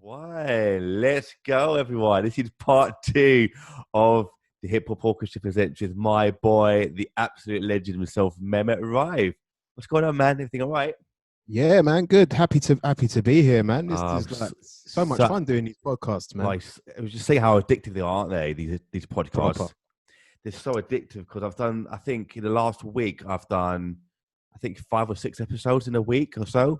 Why? Let's go, everyone. This is part two of the Hip Hop Orchestra presents with my boy, the absolute legend himself, Mehmet Raif. What's going on, man? Everything all right? Yeah, man. Good. Happy to be here, man. This Um, is like so much fun doing these podcasts, man. Nice. I was just saying how addictive they are, aren't they? These Proper. podcasts. They're so addictive because I've done. I think in the last week I've done. I think 5 or 6 episodes in a week or so,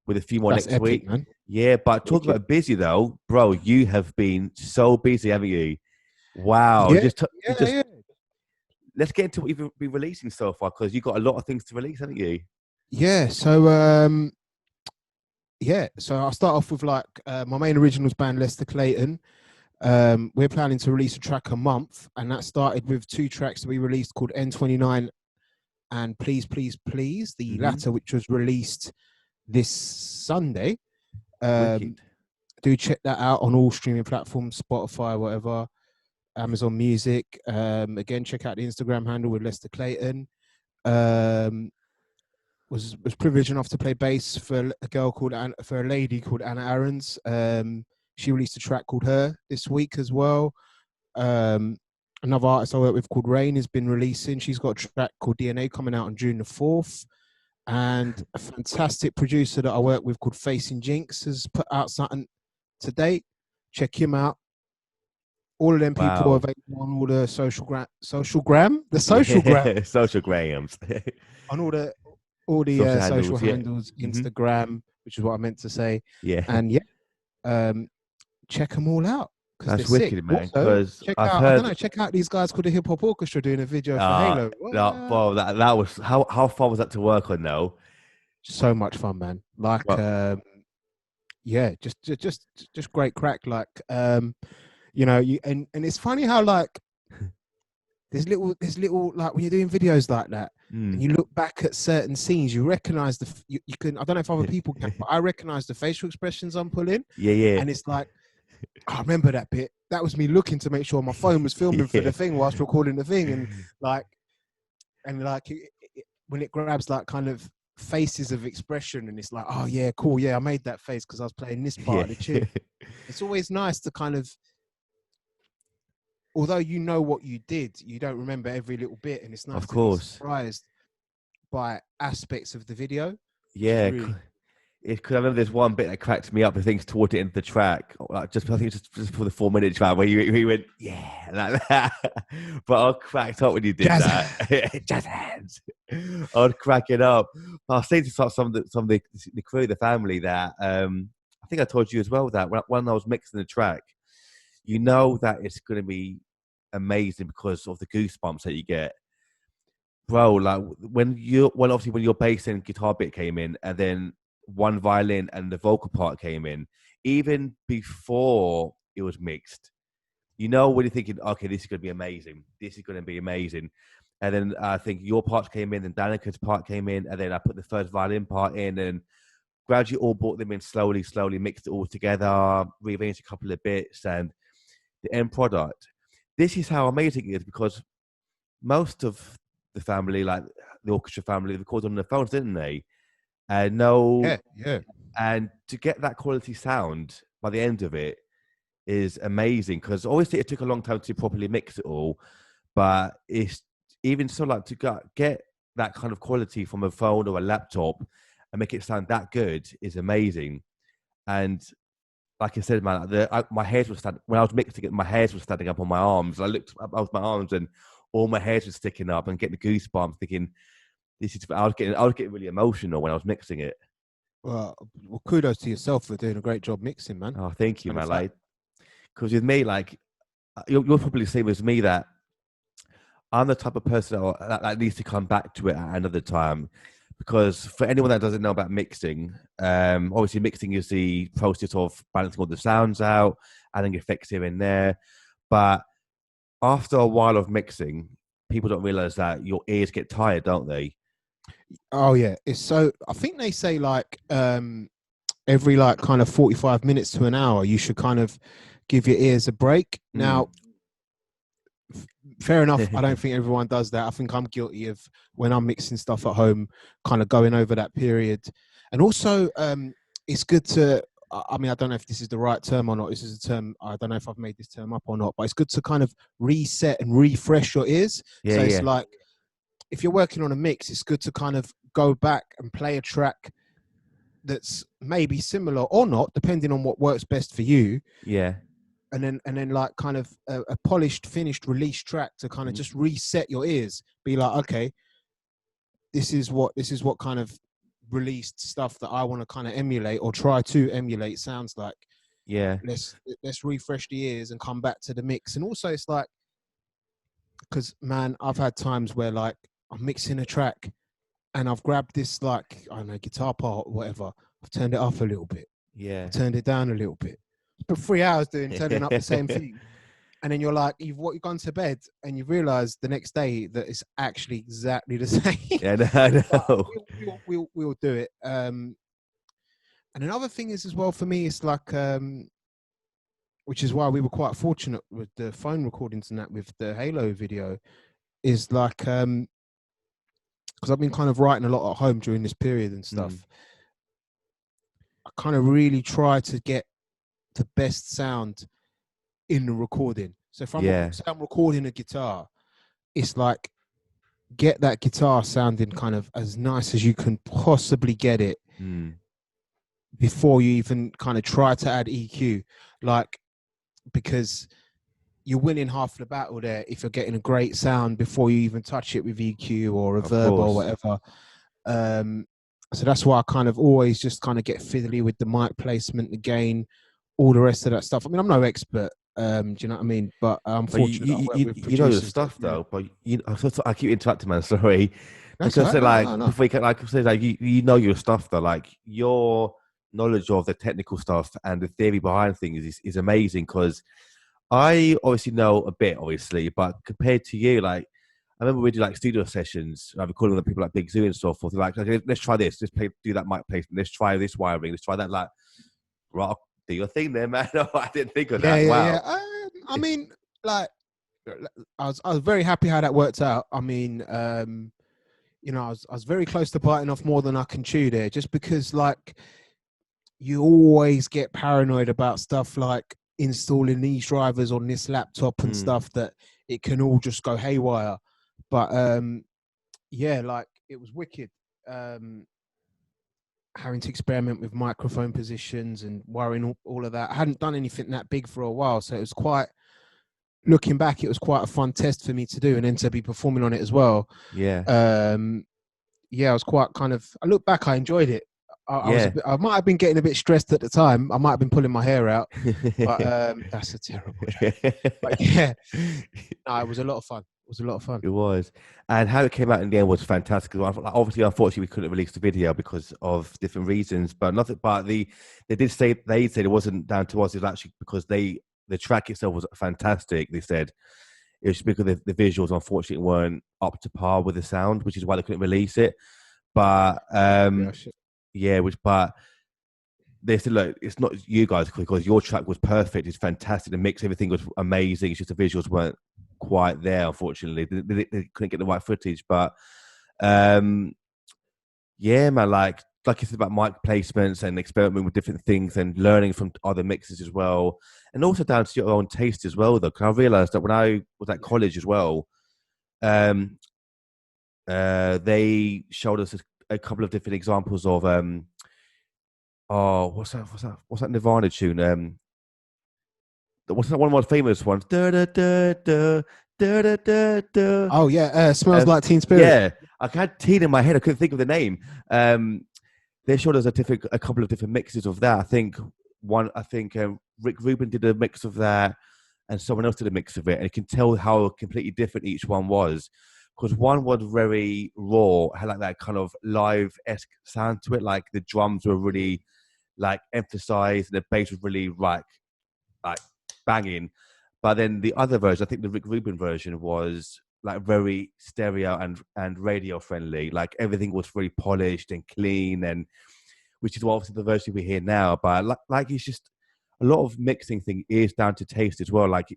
with a few more That's next epic, week. man. Yeah, but talking Wicked. about busy though, bro, you have been so busy, haven't you? Wow. Yeah, You just yeah. let's get into what you've been releasing so far because you've got a lot of things to release, haven't you? Yeah. So I'll start off with my main originals band, Lester Clayton. We're planning to release a track a month, and that started with 2 tracks that we released called N29 and Please, Please, Please. The latter, which was released this Sunday. Wicked. Do check that out on all streaming platforms, Spotify, whatever, Amazon Music. Again, check out the Instagram handle with Lester Clayton. Was privileged enough to play bass for a lady called Anna Aarons. She released a track called Her this week as well. Another artist I work with called Rain has been releasing. She's got a track called DNA coming out on June the 4th. And a fantastic producer that I work with called Facing Jinx has put out something today. Check him out. All of them people are available on all the social gram, social grams on all the social handles, Instagram, which is what I meant to say. Yeah, and check them all out. That's wicked, man. Because check out these guys called the Hip Hop Orchestra doing a video for Halo. No, bro, that was how far was that to work on though? So much fun, man. Just great crack. And it's funny how there's little like when you're doing videos like that, and you look back at certain scenes, you recognize you can. I don't know if other people can, but I recognize the facial expressions I'm pulling. Yeah. And it's like, I remember that bit. That was me looking to make sure my phone was filming for the thing whilst recording the thing, when it grabs like kind of faces of expression, and it's like, oh yeah, cool, yeah, I made that face because I was playing this part of the tune. It's always nice to kind of, although you know what you did, you don't remember every little bit, and it's nice to be surprised by aspects of the video. Yeah, because I remember there's one bit that cracked me up. I think it's toward the end of the track, I think it's just for the 4-minute track where you went, yeah, like that. But I cracked up when you did that. Jazz hands. I was cracking up. I was saying to some of the crew, the family, that I think I told you as well that when I was mixing the track, you know that it's going to be amazing because of the goosebumps that you get, bro. Like when your bass and guitar bit came in, and then one violin and the vocal part came in, even before it was mixed, you know, when you're thinking, okay, this is going to be amazing. And then I think your parts came in, and Danica's part came in, and then I put the first violin part in, and gradually all brought them in slowly, mixed it all together, rearranged a couple of bits, and the end product. This is how amazing it is, because most of the family, like the orchestra family, recorded on their phones, didn't they? Yeah. And to get that quality sound by the end of it is amazing, because obviously it took a long time to properly mix it all, but it's even so, like, to get that kind of quality from a phone or a laptop and make it sound that good is amazing. And like I said, man, my hairs were standing when I was mixing it. My hairs were standing up on my arms. I looked up at my arms, and all my hairs were sticking up, and getting the goosebumps, thinking, I was getting really emotional when I was mixing it. Well, kudos to yourself for doing a great job mixing, man. Oh, thank you, man. Like, because with me, like, you'll probably say with me that I'm the type of person that needs to come back to it at another time. Because for anyone that doesn't know about mixing, obviously mixing is the process of balancing all the sounds out, adding effects here and there. But after a while of mixing, people don't realize that your ears get tired, don't they? Oh yeah, I think they say every kind of 45 minutes to an hour, you should kind of give your ears a break. Now, fair enough. I don't think everyone does that. I think I'm guilty of, when I'm mixing stuff at home, kind of going over that period. And also, it's good to, I mean, I don't know if this is the right term or not. This is a term, I don't know if I've made this term up or not, but it's good to kind of reset and refresh your ears. Yeah, So it's yeah, like, if you're working on a mix, it's good to kind of go back and play a track that's maybe similar or not, depending on what works best for you. yeah. And then like kind of a polished, finished, released track to kind of just reset your ears. Be like, okay, this is what kind of released stuff that I want to kind of emulate or try to emulate sounds like. Yeah. Let's refresh the ears and come back to the mix. And also it's like, because man, I've had times where like I'm mixing a track and I've grabbed this, like, I don't know, guitar part or whatever. I've turned it up a little bit. Yeah. I've turned it down a little bit. But 3 hours turning up the same thing. And then you're like, you've gone to bed and you realize the next day that it's actually exactly the same. Yeah, no, I know. We'll do it. And another thing is as well for me, it's like, which is why we were quite fortunate with the phone recordings and that with the Halo video, is like, because I've been kind of writing a lot at home during this period and stuff. I kind of really try to get the best sound in the recording. So if I'm recording a guitar, it's like, get that guitar sounding kind of as nice as you can possibly get it before you even kind of try to add EQ, like, because you're winning half the battle there if you're getting a great sound before you even touch it with EQ or reverb or whatever. So that's why I kind of always just kind of get fiddly with the mic placement, the gain, all the rest of that stuff. I mean, I'm no expert, do you know what I mean? But I'm fortunate. You know the stuff though. But I keep interrupting, man. Sorry. That's because right. like before you can, like say like you know your stuff though. Like your knowledge of the technical stuff and the theory behind things is amazing. Because I obviously know a bit, obviously, but compared to you, like I remember we did like studio sessions, like recording with people like Big Zoo and so forth. Like, okay, let's try this. Let's do that mic placement. Let's try this wiring. Let's try that. Like, right, do your thing there, man. No, I didn't think of that. Wow. Yeah. I mean, like, I was very happy how that worked out. I mean, you know, I was very close to biting off more than I can chew there, just because like you always get paranoid about stuff like installing these drivers on this laptop and stuff that it can all just go haywire. But yeah, like it was wicked. Having to experiment with microphone positions and wiring all of that. I hadn't done anything that big for a while, so it was quite, looking back, it was quite a fun test for me to do, and then to be performing on it as well. Yeah. Yeah, I was quite kind of, I look back, I enjoyed it. I might have been getting a bit stressed at the time. I might have been pulling my hair out, but that's a terrible joke. But yeah, no, it was a lot of fun. It was. And how it came out in the end was fantastic. Obviously, unfortunately, we couldn't release the video because of different reasons, but nothing. But they said it wasn't down to us. It was actually because the track itself was fantastic. They said it was just because the visuals, unfortunately, weren't up to par with the sound, which is why they couldn't release it. But but they said, look, it's not you guys because your track was perfect. It's fantastic. The mix, everything was amazing. It's just the visuals weren't quite there, unfortunately. They couldn't get the right footage. But yeah, man, like you said about mic placements and experimenting with different things and learning from other mixes as well. And also down to your own taste as well, though. Because I realized that when I was at college as well, they showed us a couple of different examples of what's that Nirvana tune? What's that one of my famous ones? Da, da, da, da, da, da, da, da. Oh yeah, Smells Like Teen Spirit. Yeah, I had teen in my head. I couldn't think of the name. They showed us a couple of different mixes of that. I think Rick Rubin did a mix of that, and someone else did a mix of it. And you can tell how completely different each one was. Because one was very raw, had like that kind of live-esque sound to it. Like the drums were really like emphasized, and the bass was really like banging. But then the other version, I think the Rick Rubin version, was like very stereo and radio friendly. Like everything was very polished and clean, and which is obviously the version we hear now. But like it's just a lot of mixing thing is down to taste as well. Like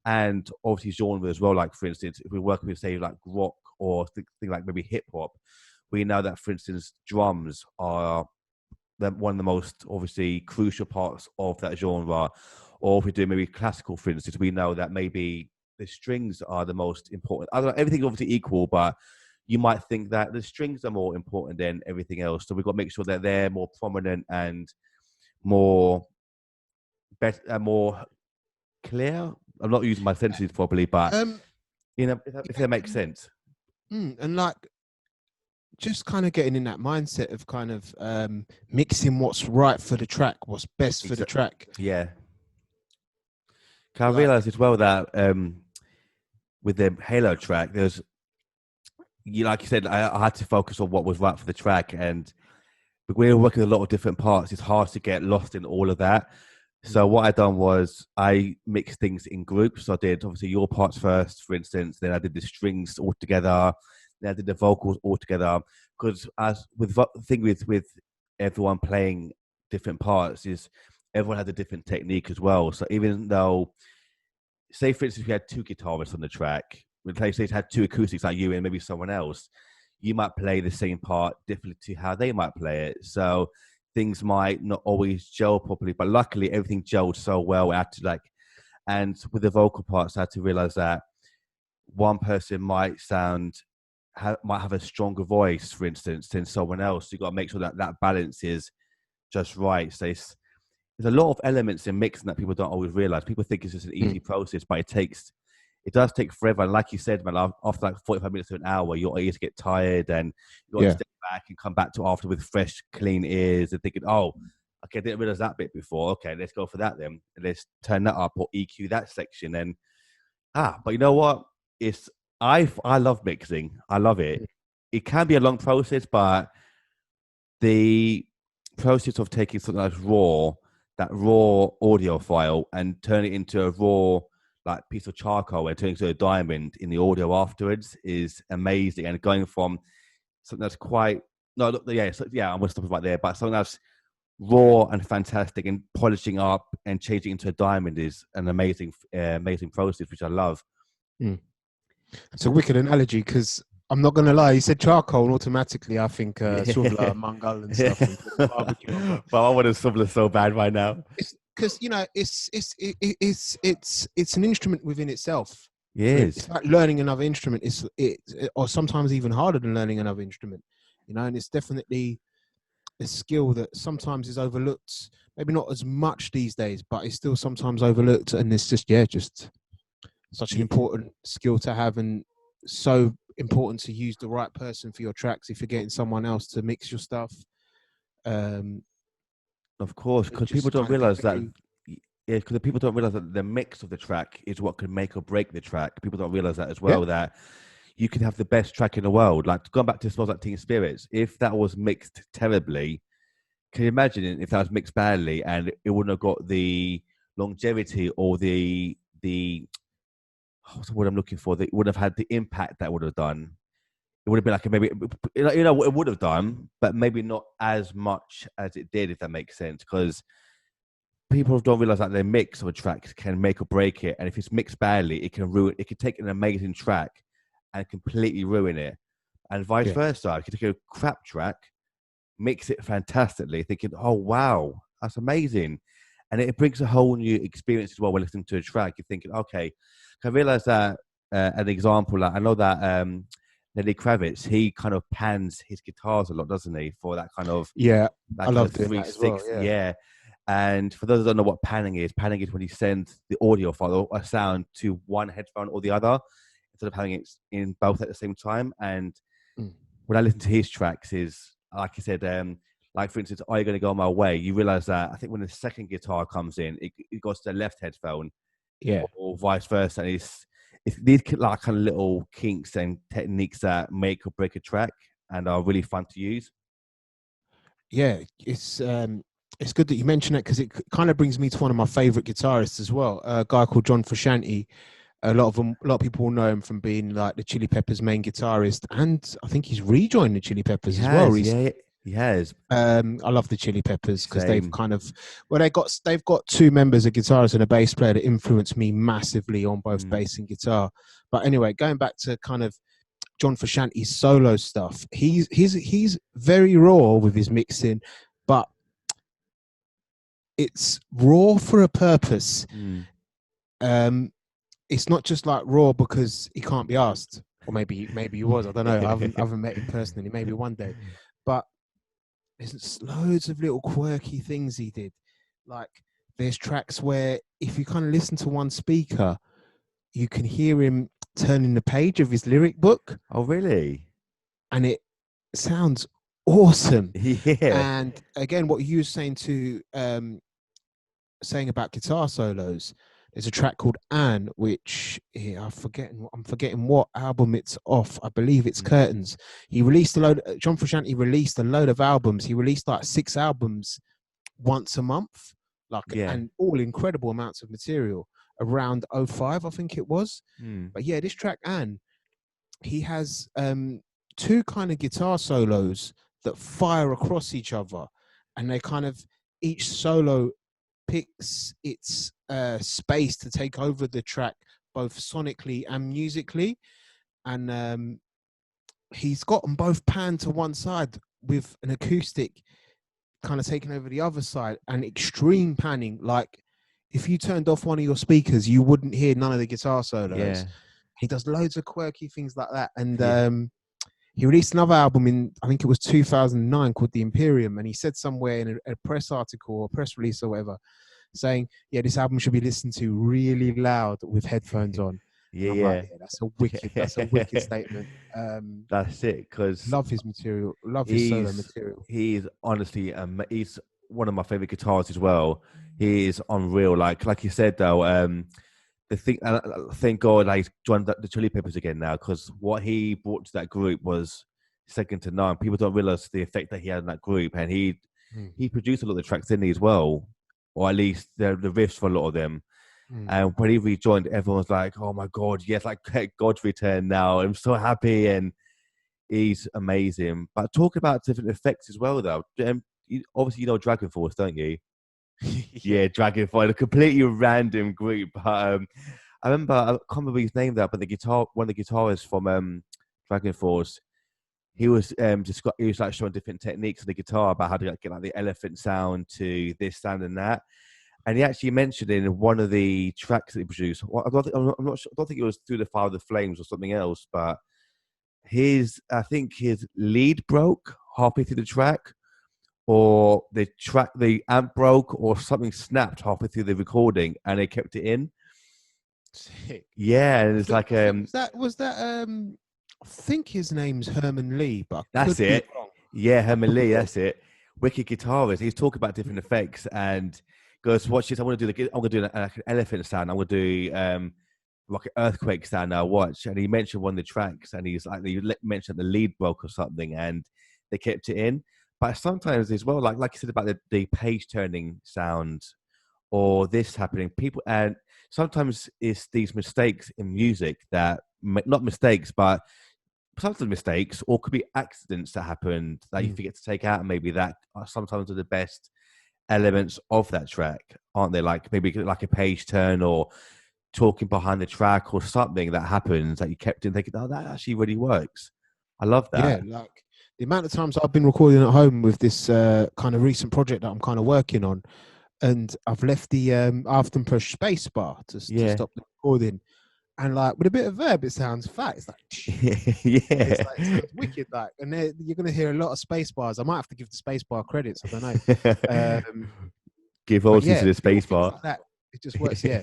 and obviously genre as well. Like for instance, if we're working with say like rock or thing like maybe hip hop, we know that for instance drums are one of the most obviously crucial parts of that genre. Or if we do maybe classical, for instance, we know that maybe the strings are the most important. I don't know, everything's obviously equal, but you might think that the strings are more important than everything else. So we've got to make sure that they're more prominent and more better, more clear. I'm not using my sentences properly, but if that makes sense. And like, just kind of getting in that mindset of kind of mixing what's right for the track, what's best for the track. Yeah. I realized as well that with the Halo track, there's, like you said, I had to focus on what was right for the track, and we're working a lot of different parts. It's hard to get lost in all of that. So what I done was I mixed things in groups. So I did obviously your parts first, for instance. Then I did the strings all together. Then I did the vocals all together. Because as with the thing with everyone playing different parts is everyone has a different technique as well. So even though, say for instance, we had two guitarists on the track, say had two acoustics like you and maybe someone else, you might play the same part differently to how they might play it. So things might not always gel properly, but luckily everything gelled so well. And with the vocal parts, I had to realize that one person might have a stronger voice, for instance, than someone else. You got to make sure that balance is just right. So there's a lot of elements in mixing that people don't always realize. People think it's just an easy process, but it does take forever. And like you said, man, after like 45 minutes to an hour, your ears get tired, and you got to step back and come back to after with fresh, clean ears and thinking, oh, okay, I didn't realize that bit before. Okay, let's go for that then. Let's turn that up or EQ that section. And but you know what? I love mixing. I love it. It can be a long process, but the process of taking something that's that raw audio file, and turn it into a raw like piece of charcoal and turn it into a diamond in the audio afterwards is amazing. And going from something that's I'm gonna stop it right there, but something that's raw and fantastic and polishing up and changing into a diamond is an amazing process, which I love. It's a wicked analogy, because I'm not going to lie, you said charcoal and automatically I think sort of like mangal and stuff. Well, I want to sub so bad right now. Because it's an instrument within itself. Yes. It's like learning another instrument. Or sometimes even harder than learning another instrument. And it's definitely a skill that sometimes is overlooked. Maybe not as much these days, but it's still sometimes overlooked. And it's just such an important skill to have, and so important to use the right person for your tracks if you're getting someone else to mix your stuff. Of course, because people don't realize that. Yeah, because people don't realize that the mix of the track is what can make or break the track. People don't realize that as well. That you can have the best track in the world. Like going back to Smells Like Teen Spirits, if that was mixed terribly, can you imagine if that was mixed badly and it wouldn't have got the longevity or the what's the word I'm looking for? That it wouldn't have had the impact that would have done. It would have been like maybe, it would have done, but maybe not as much as it did, if that makes sense. Because people don't realize that their mix of a track can make or break it, and if it's mixed badly, it can ruin. It can take an amazing track and completely ruin it, and vice versa. You can take a crap track, mix it fantastically, thinking, "Oh wow, that's amazing," and it brings a whole new experience as well when listening to a track. You're thinking, "Okay." I realized that an example, like I know that Lenny Kravitz, he kind of pans his guitars a lot, doesn't he? For that kind of I love doing that as well. And for those who don't know what panning is when you send the audio file or a sound to one headphone or the other instead of having it in both at the same time. And when I listen to his tracks, is like I said, like for instance, "Are You Gonna Go My Way?" You realize that I think when the second guitar comes in, it goes to the left headphone. Or vice versa. And it's these like kind of little kinks and techniques that make or break a track and are really fun to use. It's good that you mention it, because it kind of brings me to one of my favorite guitarists as well, a guy called John Frusciante. A lot of people will know him from being like the Chili Peppers main guitarist, and I think he's rejoined the Chili Peppers as well recently. Yeah, he has. I love the Chili Peppers because they've kind of they've got two members, a guitarist and a bass player, that influenced me massively on both bass and guitar. But anyway, going back to kind of John Frusciante's solo stuff, he's very raw with his mixing, but it's raw for a purpose. Mm. It's not just like raw because he can't be asked, or maybe he was. I don't know. I haven't met him personally. Maybe one day, but there's loads of little quirky things he did. Like there's tracks where if you kind of listen to one speaker, you can hear him turning the page of his lyric book, Oh, really? and it sounds awesome. Yeah. And again, what you were saying about guitar solos, there's a track called Anne, which I'm forgetting what album it's off. I believe it's Curtains. He released a load. John Frusciante released a load of albums. He released like 6 albums once a month, Yeah. and all incredible amounts of material around '05, I think it was. Mm. But yeah, this track Anne, he has 2 kind of guitar solos that fire across each other, and they kind of each solo picks its space to take over the track both sonically and musically, and he's got them both panned to one side with an acoustic kind of taking over the other side, and extreme panning. Like if you turned off one of your speakers, you wouldn't hear none of the guitar solos. Yeah. He does loads of quirky things like that, and Yeah. he released another album in, I think it was 2009, called The Imperium, and he said somewhere in a press article or press release or whatever, saying, yeah, this album should be listened to really loud with headphones on. Yeah. And I'm like, yeah, that's a wicked statement. That's it, because Love his material, love his solo material. he's honestly he's one of my favorite guitarists as well. He is unreal. Like you said though, the thing, thank God he's joined the Chili Peppers again now, because what he brought to that group was second to none. People don't realize the effect that he had in that group, and he produced a lot of the tracks, didn't he, as well, or at least the riffs for a lot of them. And when he rejoined, everyone's like, "Oh my God, yes! Like God's return now. I'm so happy." And he's amazing. But talk about different effects as well, though. Obviously, you know Dragonforce, don't you? Yeah, Dragonforce, a completely random group. But I remember, I can't remember his name though, but one of the guitarists from Dragonforce, he was he was like showing different techniques on the guitar about how to get like the elephant sound to this sound and that. And he actually mentioned in one of the tracks that he produced, I'm not sure, I don't think it was Through the Fire of the Flames or something else, but I think his lead broke halfway through the track, or the amp broke, or something snapped halfway through the recording, and they kept it in. Sick. Yeah, and it's like was that I think his name's Herman Lee, but that's it. Yeah, Herman Lee, that's it. Wicked guitarist. He's talking about different effects and goes, "Watch this. I'm gonna do an elephant sound. I'm gonna do like an earthquake sound now. Watch." And he mentioned one of the tracks, and he's like, he mentioned the lead broke or something, and they kept it in. But sometimes as well, like you said about the page turning sound, or this happening, and sometimes it's these mistakes in music that, not mistakes, but sometimes mistakes, or could be accidents that happened that you forget to take out, and maybe that are sometimes are the best elements of that track, aren't they? Like maybe like a page turn, or talking behind the track, or something that happens that you kept in thinking, oh, that actually really works. I love that. Yeah, like the amount of times I've been recording at home with this kind of recent project that I'm kind of working on, and I've left the I often push space bar to stop the recording, and like with a bit of verb, it sounds fat. It's like It sounds wicked, like, and you're gonna hear a lot of space bars. I might have to give the space bar credits. I don't know. Give all to the space bar. Like that, it just works. Yeah.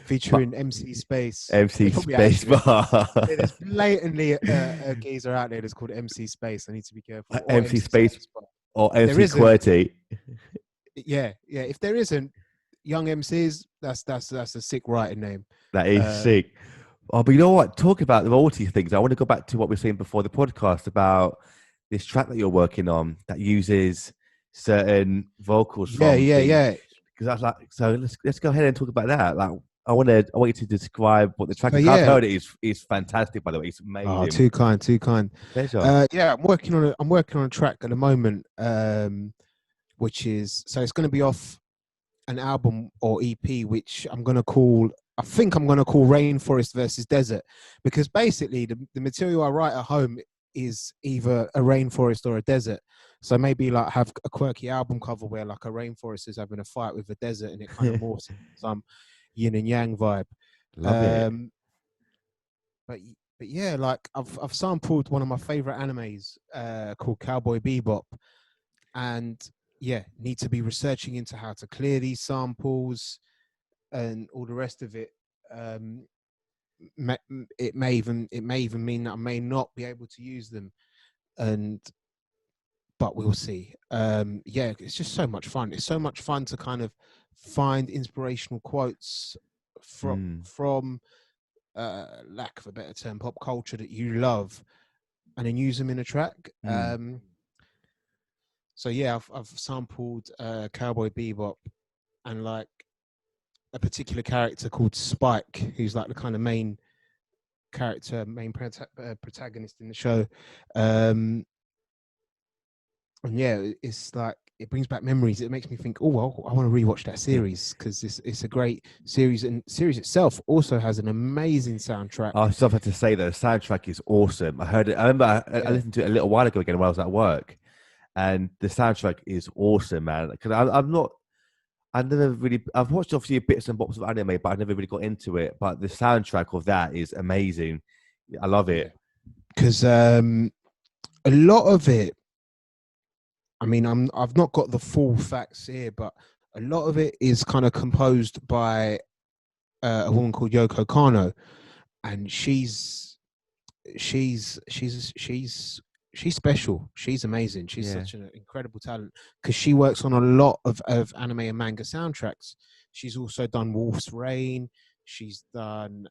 Featuring MC Space. MC Space Bar. There's blatantly a geezer out there that's called MC Space. I need to be careful. MC Space or MC QWERTY. Yeah. If there isn't, young MCs, that's a sick writing name. That is sick. Oh, but you know what? Talk about the royalty things. I want to go back to what we were saying before the podcast about this track that you're working on that uses certain vocals. Yeah. Because I was like, so let's go ahead and talk about that. Like, I want you to describe what the track is. Yeah. I've heard it is fantastic, by the way. It's amazing. Oh, too kind. Pleasure. Yeah, I'm working on a track at the moment, which is, so it's going to be off an album or EP, which I think I'm going to call Rainforest versus Desert, because basically the material I write at home is either a rainforest or a desert. So maybe like have a quirky album cover where like a rainforest is having a fight with a desert, and it kind of morphs into some yin and yang vibe. Love it. But yeah, like I've sampled one of my favorite animes called Cowboy Bebop, and yeah, need to be researching into how to clear these samples and all the rest of it. It may even mean that I may not be able to use them, but we'll see. Yeah, it's just so much fun. It's so much fun to kind of find inspirational quotes from lack of a better term, pop culture that you love, and then use them in a track. So yeah, I've sampled Cowboy Bebop, and like a particular character called Spike, who's like the kind of main protagonist in the show. And yeah, it's like it brings back memories. It makes me think, oh well, I want to rewatch that series because it's a great series, and series itself also has an amazing soundtrack. I still have to say that the soundtrack is awesome. I heard it. I remember I listened to it a little while ago again when I was at work, and the soundtrack is awesome, man. Because I've watched obviously bits and bobs of anime, but I've never really got into it. But the soundtrack of that is amazing. I love it. Because a lot of it, I mean, I've not got the full facts here, but a lot of it is kind of composed by a woman called Yoko Kanno, and she's special. She's amazing. She's such an incredible talent because she works on a lot of anime and manga soundtracks. She's also done Wolf's Rain. She's done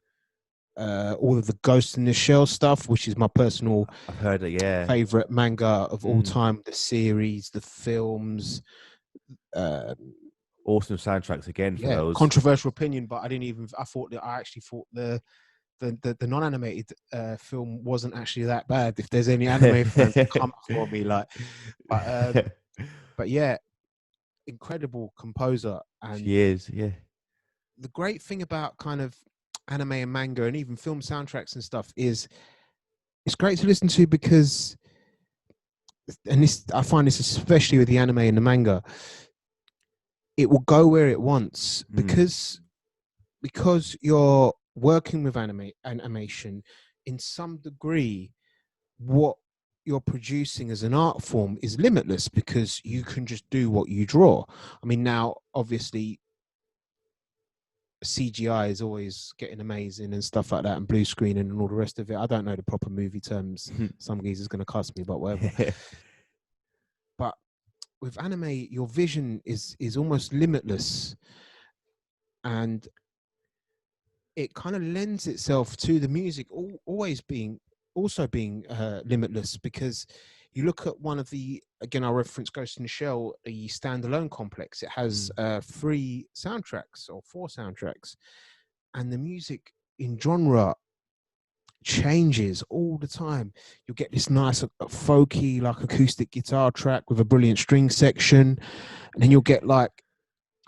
all of the Ghost in the Shell stuff, which is my personal I've heard it, favorite manga of all time. The series, the films. Awesome soundtracks again for those. Controversial opinion, but I actually thought the non-animated film wasn't actually that bad. If there's any anime fans that come for me, but yeah, incredible composer. And she is, yeah. The great thing about kind of anime and manga and even film soundtracks and stuff is it's great to listen to because, and this I find this especially with the anime and the manga, it will go where it wants because you're working with animation in some degree. What you're producing as an art form is limitless because you can just do what you draw. I mean, now obviously CGI is always getting amazing and stuff like that, and blue screening and all the rest of it. I don't know the proper movie terms. Some geezer's going to cuss me, but whatever. But with anime, your vision is almost limitless, and it kind of lends itself to the music always being limitless, because you look at one of the, again, I reference Ghost in the Shell, the standalone complex. It has 3 soundtracks or 4 soundtracks, and the music in genre changes all the time. You'll get this nice folky, like acoustic guitar track with a brilliant string section, and then you'll get like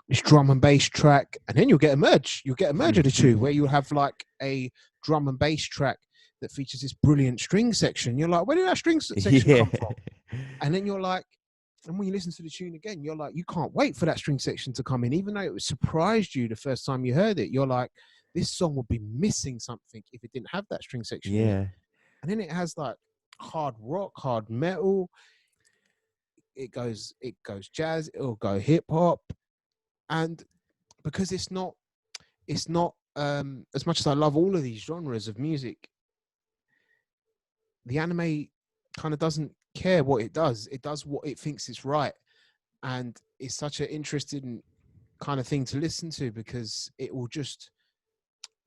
this drum and bass track, and then you'll get a merge. You'll get a merge of the two, where you'll have like a drum and bass track that features this brilliant string section. You're like, where did that string section come from? And then you're like, and when you listen to the tune again, you're like, you can't wait for that string section to come in, even though it surprised you the first time you heard it. You're like, this song would be missing something if it didn't have that string section. Yeah. And then it has like hard rock, hard metal. It goes jazz. It'll go hip hop. And because it's not as much as I love all of these genres of music, the anime kind of doesn't care what it does. It does what it thinks is right. And it's such an interesting kind of thing to listen to because it will just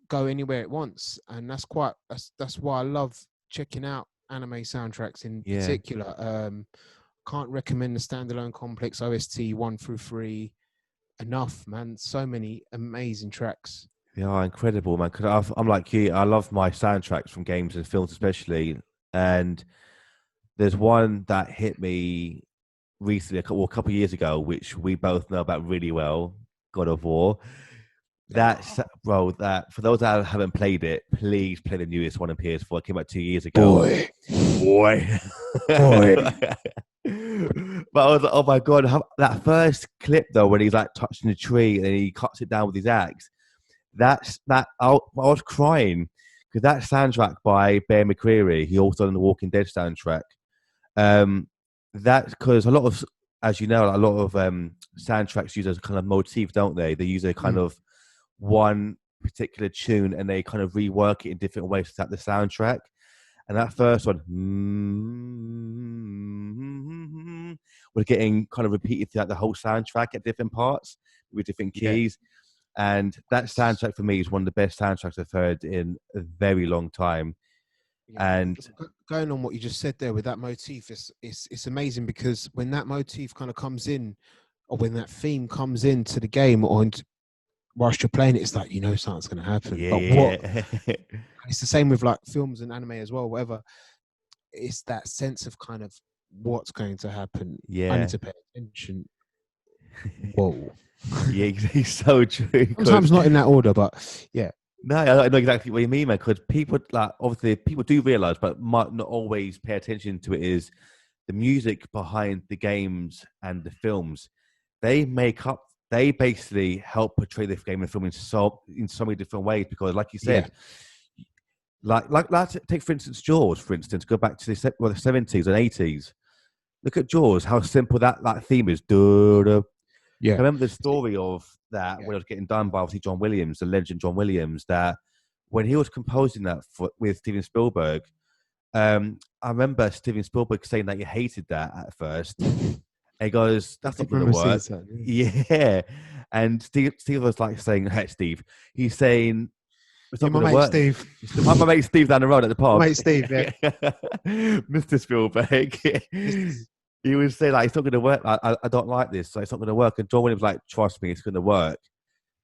go anywhere it wants. And that's why I love checking out anime soundtracks in particular. Can't recommend the standalone complex OST 1 through 3 enough, man. So many amazing tracks. They are incredible, man. Because I'm like you, I love my soundtracks from games and films especially. And there's one that hit me recently, a couple of years ago, which we both know about really well, God of War. That's bro. That for those that haven't played it, please play the newest one on PS4. It came out 2 years ago. Boy. But I was like, oh my god, that first clip though, when he's like touching the tree and he cuts it down with his axe. I was crying because that soundtrack by Bear McCreary, he also done the Walking Dead soundtrack. That's because a lot of, as you know, a lot of soundtracks use a kind of motif, don't they? They use a kind of one particular tune and they kind of rework it in different ways to the soundtrack. And that first one was getting kind of repeated throughout the whole soundtrack at different parts with different keys. And that soundtrack for me is one of the best soundtracks I've heard in a very long time. And going on what you just said there with that motif, it's amazing because when that motif kind of comes in, or when that theme comes into the game, or whilst you're playing it, it's like, you know, something's going to happen. But it's the same with like films and anime as well, whatever. It's that sense of kind of what's going to happen. I need to pay attention. Whoa. Yeah, it's so true. Sometimes not in that order, but yeah. No, I know exactly what you mean, man. Because people, like, obviously, people do realize, but might not always pay attention to it. Is the music behind the games and the films? They basically help portray the game and film in so many different ways. Because, like you said, like take for instance Jaws. For instance, go back to the 70s and 80s. Look at Jaws. How simple that theme is. I remember the story of that when it was getting done by obviously John Williams, the legend John Williams, that when he was composing that with Steven Spielberg, I remember Steven Spielberg saying that he hated that at first. He goes, that's not going to work. Yeah. And Steve was like saying, hey, Steve, he's saying, it's not going to work. Steve. My mate Steve down the road at the pub. Mate Steve, yeah. Mr. Spielberg. He would say, like, it's not going to work. I don't like this, so it's not going to work. And John Williams was like, trust me, it's going to work.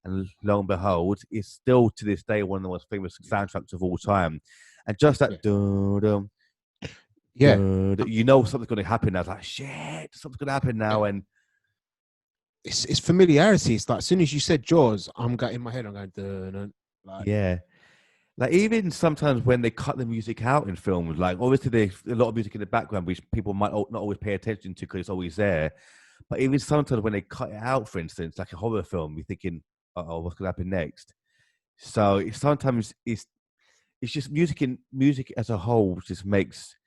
And lo and behold, it's still to this day one of the most famous soundtracks of all time. And just that, you know something's going to happen. I was like, shit, something's going to happen now. And it's familiarity. It's like as soon as you said Jaws, I'm going in my head. I'm going, like, like even sometimes when they cut the music out in films, like obviously there's a lot of music in the background which people might not always pay attention to because it's always there. But even sometimes when they cut it out, for instance, like a horror film, you're thinking, "Oh, what's going to happen next?" So sometimes it's just music as a whole just makes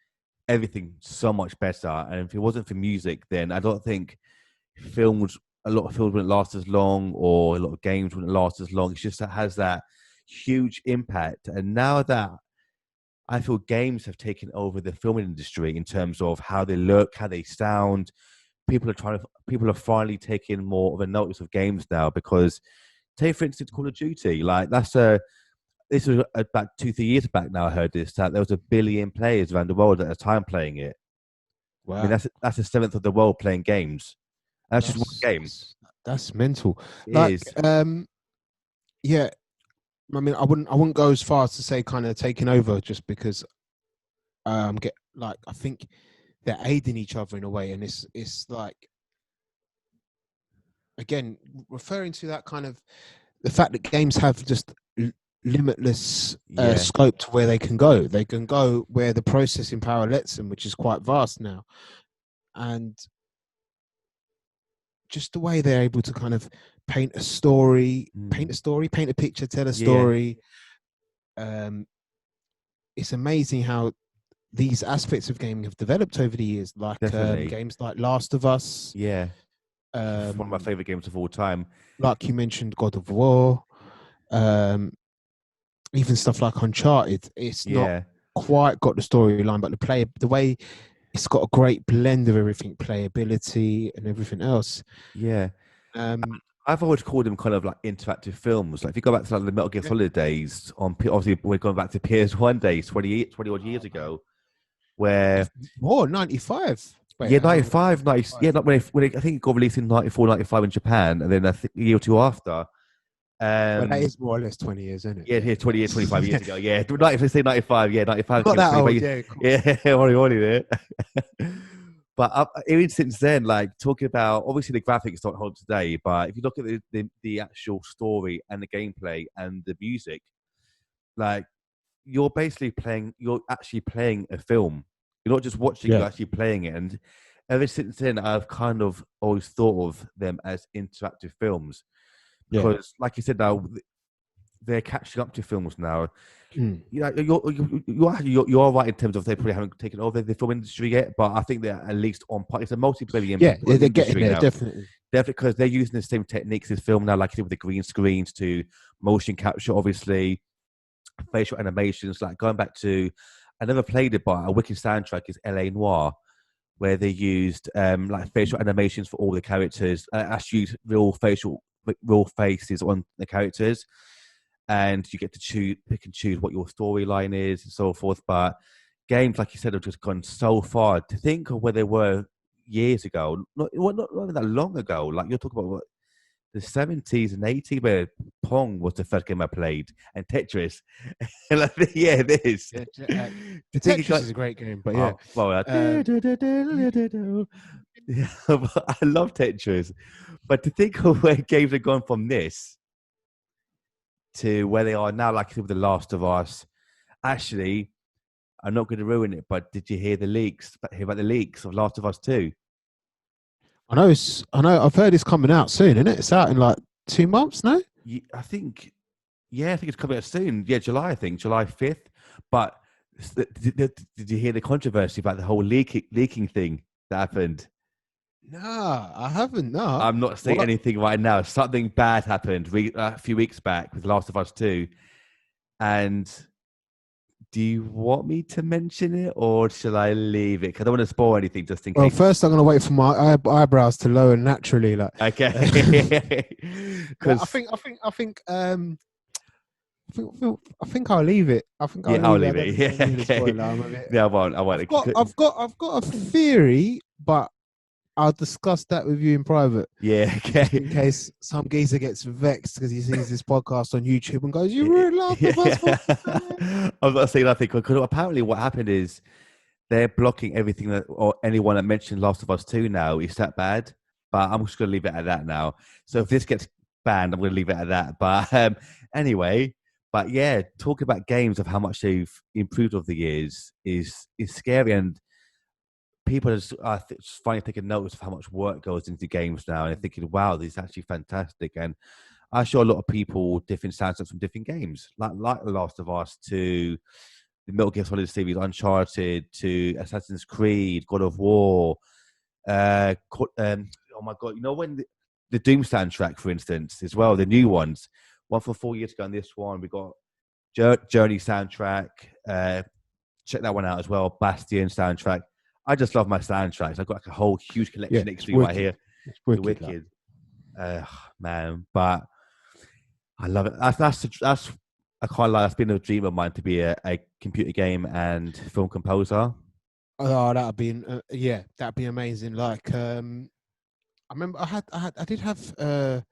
everything so much better. And if it wasn't for music, then I don't think a lot of films wouldn't last as long, or a lot of games wouldn't last as long. It's just that has that huge impact. And now that I feel games have taken over the film industry in terms of how they look, how they sound, people are finally taking more of a notice of games now. Because take for instance Call of Duty, like this was about 2-3 years back now. I heard this, that there was 1 billion players around the world at a time playing it. Wow. I mean, that's a seventh of the world playing games. That's just one game. That's mental. It is. Yeah. I mean, I wouldn't go as far as to say kind of taking over, just because I think they're aiding each other in a way, and it's like, again, referring to that kind of the fact that games have just limitless scope to where they can go. They can go where the processing power lets them, which is quite vast now, and just the way they're able to kind of paint a picture, tell a story. It's amazing how these aspects of gaming have developed over the years, like games like Last of Us. Yeah. One of my favorite games of all time. Like you mentioned, God of War. Even stuff like Uncharted. It's not quite got the storyline, but the way it's got a great blend of everything, playability and everything else. Yeah. I've always called them kind of like interactive films. Like if you go back to like the Metal Gear Solid days, obviously we're going back to PS1 days, 20 odd years ago, where 95. Wait, 95, nice. Yeah, when I think it got released in 94, 95 in Japan, and then I think a year or two after. But that is more or less 20 years, isn't it? Yeah, 20 years, 25 years ago. Yeah, let's say 95. Yeah, 95. Not that old, yeah. Yeah, already there. But even since then, like talking about obviously the graphics don't hold today, but if you look at the actual story and the gameplay and the music, like you're actually playing a film. You're not just watching, you're Yeah, actually playing it. And ever since then, I've kind of always thought of them as interactive films yeah. because, like you said, now they're catching up to films now. Mm. You know, you're right in terms of they probably haven't taken over the film industry yet, but I think they're at least on par. It's a multi-billion Yeah, they're getting industry there, now. definitely. Definitely because they're using the same techniques as film now, like I did with the green screens to motion capture, obviously facial animations. Like going back to, I never played it, but a wicked soundtrack is LA Noir, where they used like facial animations for all the characters. Actually, used real faces on the characters, and you get to pick and choose what your storyline is and so forth. But games, like you said, have just gone so far. To think of where they were years ago, not even that long ago. Like you're talking about what, the 70s and 80s, where Pong was the first game I played, and Tetris. And I think, yeah, it is. Yeah, To think it Tetris got, is a great game, but yeah. oh, well, Um, yeah, but I love Tetris. But to think of where games have gone from this to where they are now, like with The Last of Us. Actually, I'm not going to ruin it, but did you hear the leaks? Hear about the leaks of Last of Us 2? I know. I've heard it's coming out soon, isn't it? It's out in like 2 months, no? I think, yeah, I think it's coming out soon. Yeah, July, I think, July 5th. But did you hear the controversy about the whole leaking thing that happened? Nah, I haven't. Nah. I'm not saying What? anything right now. Something bad happened a few weeks back with Last of Us 2. And do you want me to mention it or shall I leave it? Because I don't want to spoil anything just in Well, case. first I'm gonna wait for my eyebrows to lower naturally. Like, Okay. well, Because, I think I'll leave it. I think I'll yeah, I'll leave it. I leave don't it. think Yeah, I need a okay. spoiler. I'm a bit. No, I won't. I won't. I've got a theory, but I'll discuss that with you in private, Yeah, just okay. in case some geezer gets vexed because he sees this podcast on YouTube and goes, "You ruined Last of Us for me." I was not saying nothing because apparently what happened is they're blocking everything that or anyone that mentioned Last of Us 2 now is that bad. But I'm just going to leave it at that now. So if this gets banned, I'm going to leave it at that. But anyway, but yeah, talking about games of how much they've improved over the years is scary, and people are just finally taking notice of how much work goes into games now, and thinking, "Wow, this is actually fantastic." And I saw a lot of people different soundsets from different games, like The Last of Us to the Metal Gear Solid series, Uncharted to Assassin's Creed, God of War. Oh my God, you know when the Doom soundtrack, for instance, as well, the new ones, one from 4 years ago, and this one we got Journey soundtrack. Check that one out as well. Bastion soundtrack. I just love my soundtracks. I've got like a whole huge Yeah, collection next it's to me right wicked. here. It's The wicked. Wicked. Man, but I love it. That's I can't lie. That's been a dream of mine to be a computer game and film composer. Oh, that'd be amazing. Like, I remember I did have a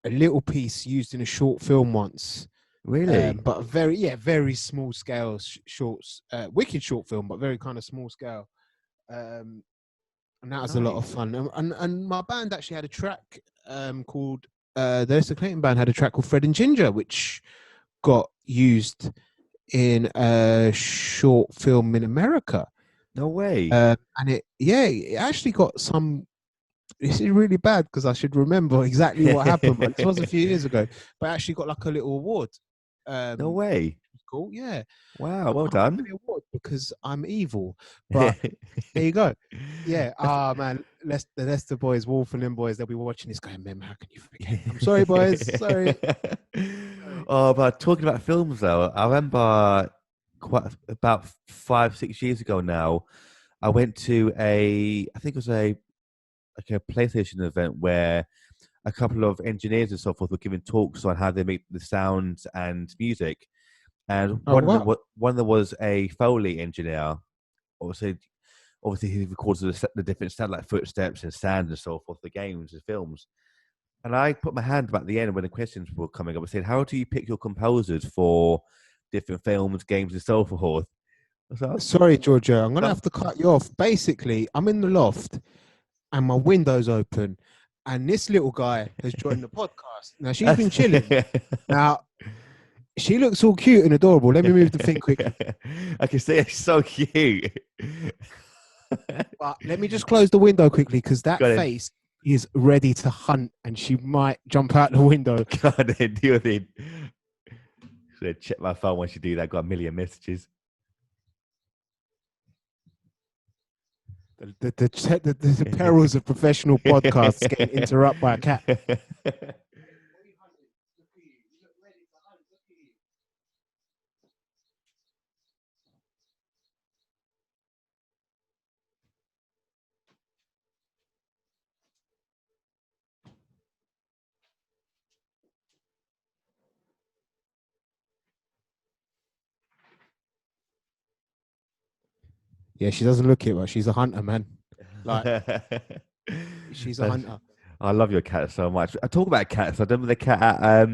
little piece used in a short film once. Really? But very small scale shorts, wicked short film, but very kind of small scale. Um, and that was a lot of Nice. fun. And my band actually had a track called the Lester Clayton band had a track called Fred and Ginger, which got used in a short film in America. No way. And it actually got some. This is really bad because I should remember exactly what happened, but this was a few years ago. But I actually got like a little award. No Um, way. cool, yeah. Wow. I Well can't remember done. the award because I'm evil. But there you go. Yeah. Ah, man. The Leicester boys, Wolf and them boys, they'll be watching this going, Mem, how can you forget? I'm sorry, boys. Sorry. Oh, but talking about films though, I remember about 5, 6 years ago now. I went to I think it was like a PlayStation event where a couple of engineers and so forth were giving talks on how they make the sounds and music. And Oh, wow. one of them was a Foley engineer. Obviously, obviously he records the different sound like footsteps and sound and so forth, the games and films. And I put my hand up at the end when the questions were coming up and said, "How do you pick your composers for different films, games, and so forth?" What's up? Sorry, Georgia. I'm gonna Oh. have to cut you off. Basically, I'm in the loft and my window's open, and this little guy has joined the podcast. Now she's been chilling. Now she looks all cute and adorable. Let me move the thing quickly. I can see it's so cute. But let me just close the window quickly because that Go ahead. face is ready to hunt, and she might jump out the window. Go ahead, do your thing. Should check my phone once you do that. Got a million messages. The perils of professional podcasts getting interrupted by a cat. Yeah, she doesn't look it, but she's a hunter, man. Like, she's a hunter. I love your cat so much. I talk about cats. I remember the cat at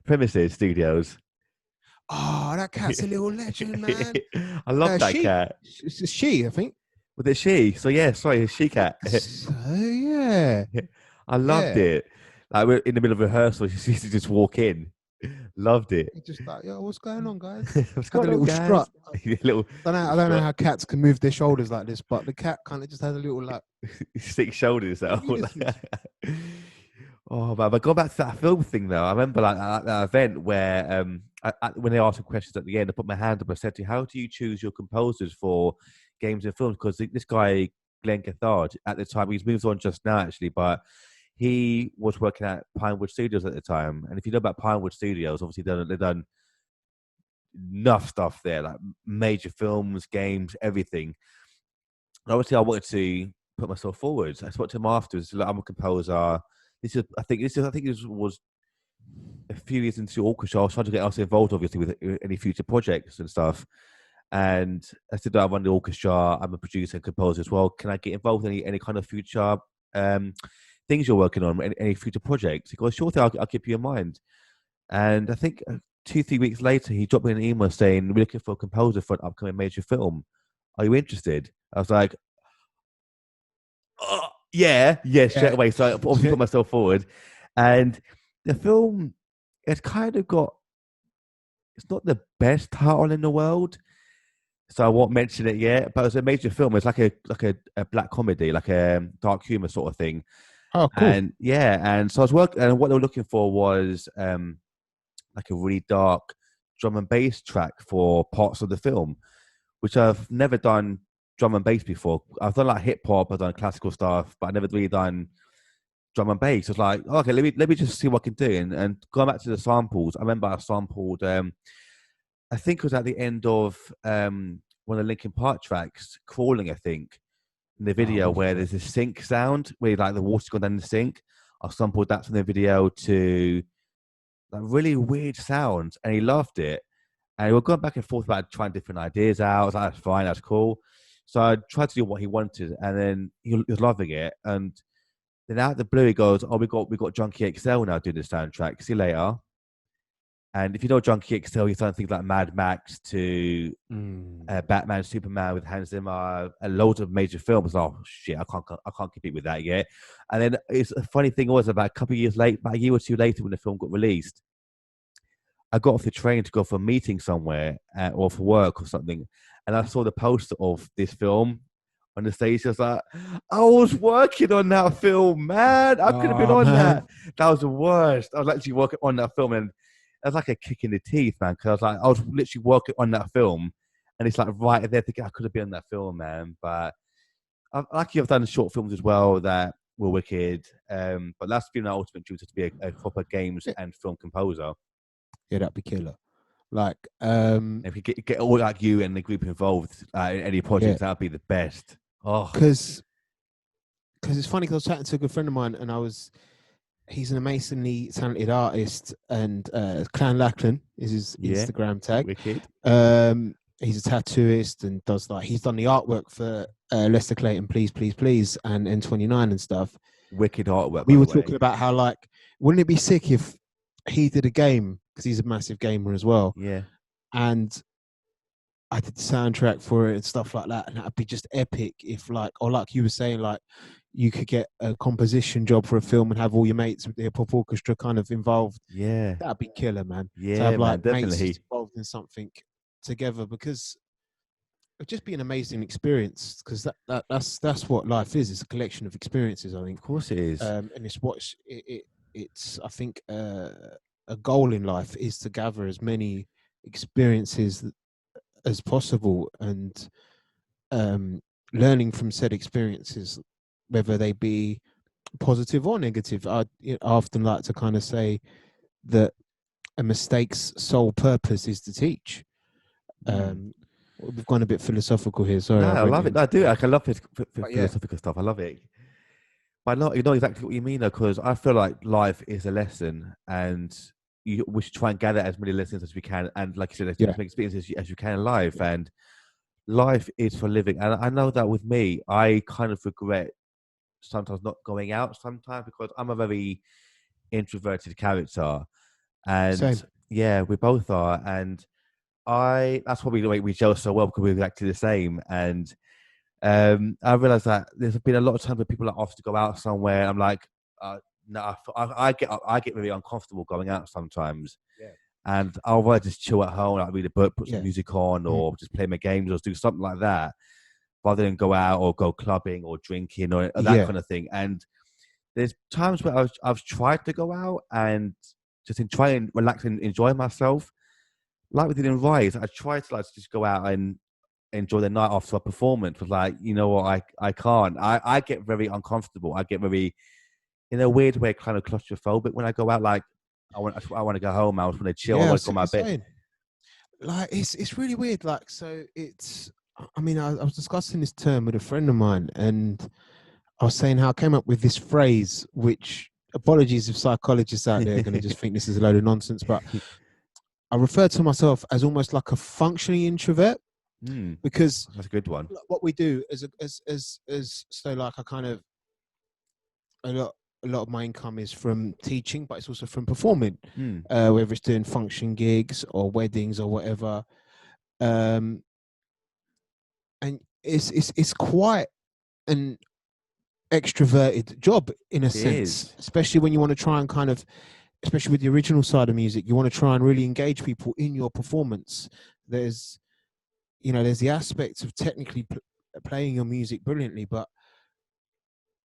Premises Studios. Oh, that cat's a little legend, man. I love that she, cat. It's a she, I think. Was it she? So yeah, sorry, a she cat. So, yeah. I loved it. Like we're in the middle of rehearsal, she used to just walk in. Loved it. Just like, yo, what's going on, guys? What's Had a going on, little guys? strut. Little I don't know how cats can move their shoulders like this, but the cat kind of just has a little like six shoulders. Though. Seriously. Oh, but go back to that film thing though. I remember like that event where when they asked some questions at the end, I put my hand up and said to you, how do you choose your composers for games and films? Because this guy, Glenn Cathard, at the time, he's moved on just now actually, but he was working at Pinewood Studios at the time. And if you know about Pinewood Studios, obviously they've done enough stuff there, like major films, games, everything. And obviously I wanted to put myself forward. I spoke to him afterwards. Like, I'm a composer. I think this was a few years into orchestra. I was trying to get us involved, obviously, with any future projects and stuff. And I said, I run the orchestra. I'm a producer and composer as well. Can I get involved in any kind of future things you're working on, any future projects? He goes, sure thing, I'll keep you in mind. And I think 2-3 weeks later, he dropped me an email saying, we're looking for a composer for an upcoming major film. Are you interested? I was like, oh, yeah, straight away. So I obviously put myself forward. And the film, it's kind of got, it's not the best title in the world. So I won't mention it yet, but it's a major film. It's like a black comedy, like a dark humor sort of thing. Oh, cool. And so I was working, and what they were looking for was like a really dark drum and bass track for parts of the film, which I've never done drum and bass before. I've done like hip hop, I've done classical stuff, but I've never really done drum and bass. I was like, oh, okay, let me just see what I can do. And going back to the samples, I remember I sampled I think it was at the end of one of the Linkin Park tracks, Crawling, I think, in the video where there's a sink sound where like the water's gone down the sink. I sampled that from the video to like really weird sounds, and he loved it. And we were going back and forth about trying different ideas out. I was like, that's fine, that's cool. So I tried to do what he wanted, and then he was loving it. And then out of the blue, he goes, oh, we got Junkie XL now doing the soundtrack. See you later. And if you know Junkie XL, he's done things like Mad Max to Batman, Superman with Hans Zimmer, and loads of major films. Oh shit, I can't compete with that yet. And then it's a funny thing was about a couple of years late, about a year or two later, when the film got released, I got off the train to go for a meeting somewhere or for work or something, and I saw the poster of this film on the stage. I was like, I was working on that film, man. I could have been on that. That was the worst. I was actually working on that film, and it was like a kick in the teeth, man. Because I was literally working on that film, and it's like right there thinking I could have been on that film, man. But I've done short films as well that were wicked. But that's been my ultimate dream, to be a proper games and film composer. Yeah, that'd be killer. Like, if you get all like you and the group involved in any projects, that'd be the best. Oh, because it's funny, because I was chatting to a good friend of mine, and he's an amazingly talented artist, and Clan Lachlan is his Instagram tag. Wicked. He's a tattooist and he's done the artwork for Lester Clayton, Please, Please, Please, and N29 and stuff. Wicked artwork. We were talking about how, like, wouldn't it be sick if he did a game, because he's a massive gamer as well. Yeah. And I did the soundtrack for it and stuff like that, and that'd be just epic if like, or like you were saying, like you could get a composition job for a film and have all your mates with the hip hop orchestra kind of involved. Yeah. That'd be killer, man. To Yeah, have man, like mates definitely. just involved in something together, because it'd just be an amazing experience. Because that's what life is. It's a collection of experiences, I think. Of course it is. And it's I think a goal in life is to gather as many experiences as possible, and learning from said experiences, whether they be positive or negative. I often like to kind of say that a mistake's sole purpose is to teach. We've gone a bit philosophical here. Sorry, No, I I went love it. in. No, I do. Like, I love Yeah, philosophical stuff. I love it. But not, you know exactly what you mean, though, because I feel like life is a lesson, and we should try and gather as many lessons as we can, and like you said, yeah, as many experiences as you can in life. And life is for living. And I know that with me, I kind of regret sometimes not going out sometimes, because I'm a very introverted character, and same. yeah, we both are. And that's probably the way we gel so well, because we're exactly the same. And I realized that there's been a lot of times where people are asked to go out somewhere. I'm like, no, I get really uncomfortable going out sometimes, Yeah, and I'll rather just chill at home, like read a book, put some yeah, music on, or just play my games, or do something like that, rather than go out or go clubbing or drinking or that yeah. kind of thing. And there's times where I've tried to go out and just try and relax and enjoy myself. Like we did in Rise, I tried to like just go out and enjoy the night after a performance. Was like, you know what, I can't. I get very uncomfortable. I get very, in a weird way, kind of claustrophobic when I go out. Like I want to go home. I just want to chill. I Yeah, I want to see go to what my you're bed. saying. Like it's really weird. Like, so it's. I mean, I was discussing this term with a friend of mine, and I was saying how I came up with this phrase, which, apologies if psychologists out there are going to just think this is a load of nonsense, but I refer to myself as almost like a functioning introvert, because That's a good one. what we do as so like I kind of a lot of my income is from teaching, but it's also from performing, whether it's doing function gigs or weddings or whatever. And it's quite an extroverted job in a It sense, is. especially when you want to try and kind of, especially with the original side of music, you want to try and really engage people in your performance. There's there's the aspect of technically playing your music brilliantly, but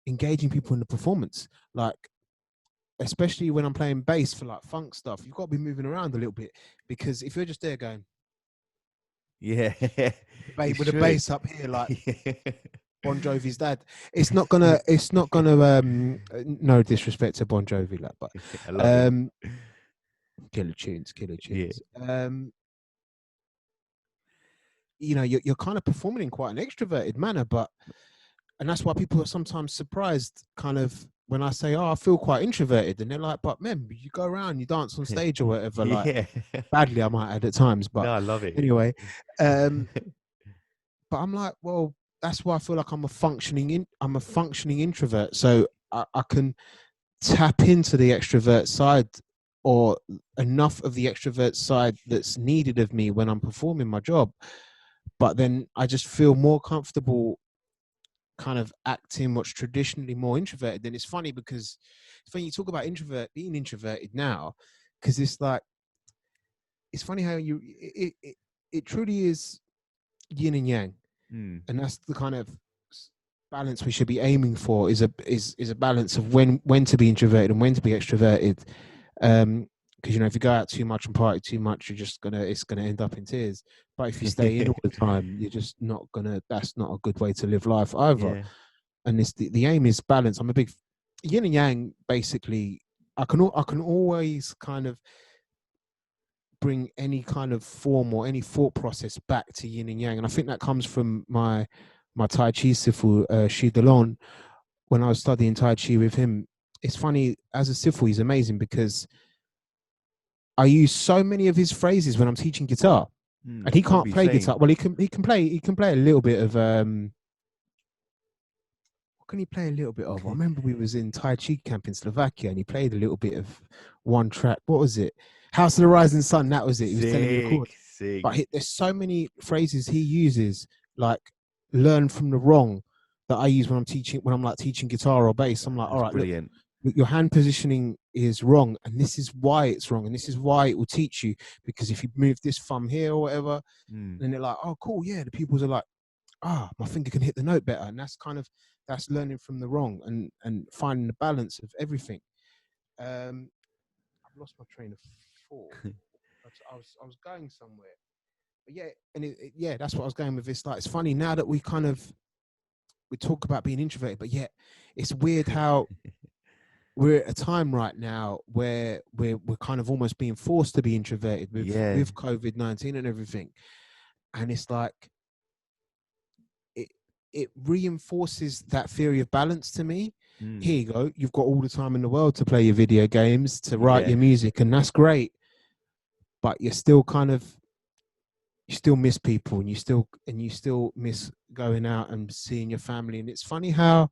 engaging people in the performance, like especially when I'm playing bass for like funk stuff, you've got to be moving around a little bit, because if you're just there going, Yeah, it's with the true. bass up here like Bon Jovi's dad, it's not gonna no disrespect to Bon Jovi, like, but I love him. killer tunes. Yeah, You're kind of performing in quite an extroverted manner, and that's why people are sometimes surprised, kind of, when I say, "Oh, I feel quite introverted," and they're like, "But man, you go around, you dance on stage or whatever." Like, yeah. badly, I might add at times, but No, I love it. anyway. But I'm like, well, that's why I feel like I'm a functioning introvert, so I can tap into the extrovert side, or enough of the extrovert side that's needed of me when I'm performing my job. But then I just feel more comfortable kind of acting what's traditionally more introverted. Then it's funny, because when you talk about being introverted now, because it's like, it's funny how it truly is yin and yang, and that's the kind of balance we should be aiming for, is a balance of when to be introverted and when to be extroverted. Because if you go out too much and party too much, it's gonna end up in tears. But if you stay in all the time, you're just not gonna. That's not a good way to live life either. Yeah. And it's the aim is balance. I'm a big yin and yang. Basically, I can always kind of bring any kind of form or any thought process back to yin and yang, and I think that comes from my Tai Chi sifu, Shi Delon. When I was studying Tai Chi with him, it's funny, as a sifu, he's amazing, because I use so many of his phrases when I'm teaching guitar, and he I remember can't you play saying. guitar. Well, he can play a little bit of what can he play a little bit of? I remember we was in Tai Chi camp in Slovakia, and he played a little bit of one track. What was it? House of the Rising Sun. That was it. He was telling me the Sick, chord. See. But there's so many phrases he uses, like learn from the wrong, that I use when I'm like teaching guitar or bass. I'm like, all That's right, look, brilliant. your hand positioning is wrong, and this is why it's wrong, and this is why it will teach you, because if you move this thumb here or whatever, and they're like, oh, cool, yeah. The pupils are like, my finger can hit the note better, and that's learning from the wrong and finding the balance of everything. I've lost my train of thought. I was going somewhere, but yeah, and yeah, that's what I was going with this. Like, it's funny now that we talk about being introverted, but yet it's weird how we're at a time right now where we're kind of almost being forced to be introverted with COVID-19 and everything, and it's like it reinforces that theory of balance to me. Here you go, you've got all the time in the world to play your video games, to write your music, and that's great, but you still miss people, and you still miss going out and seeing your family. And it's funny how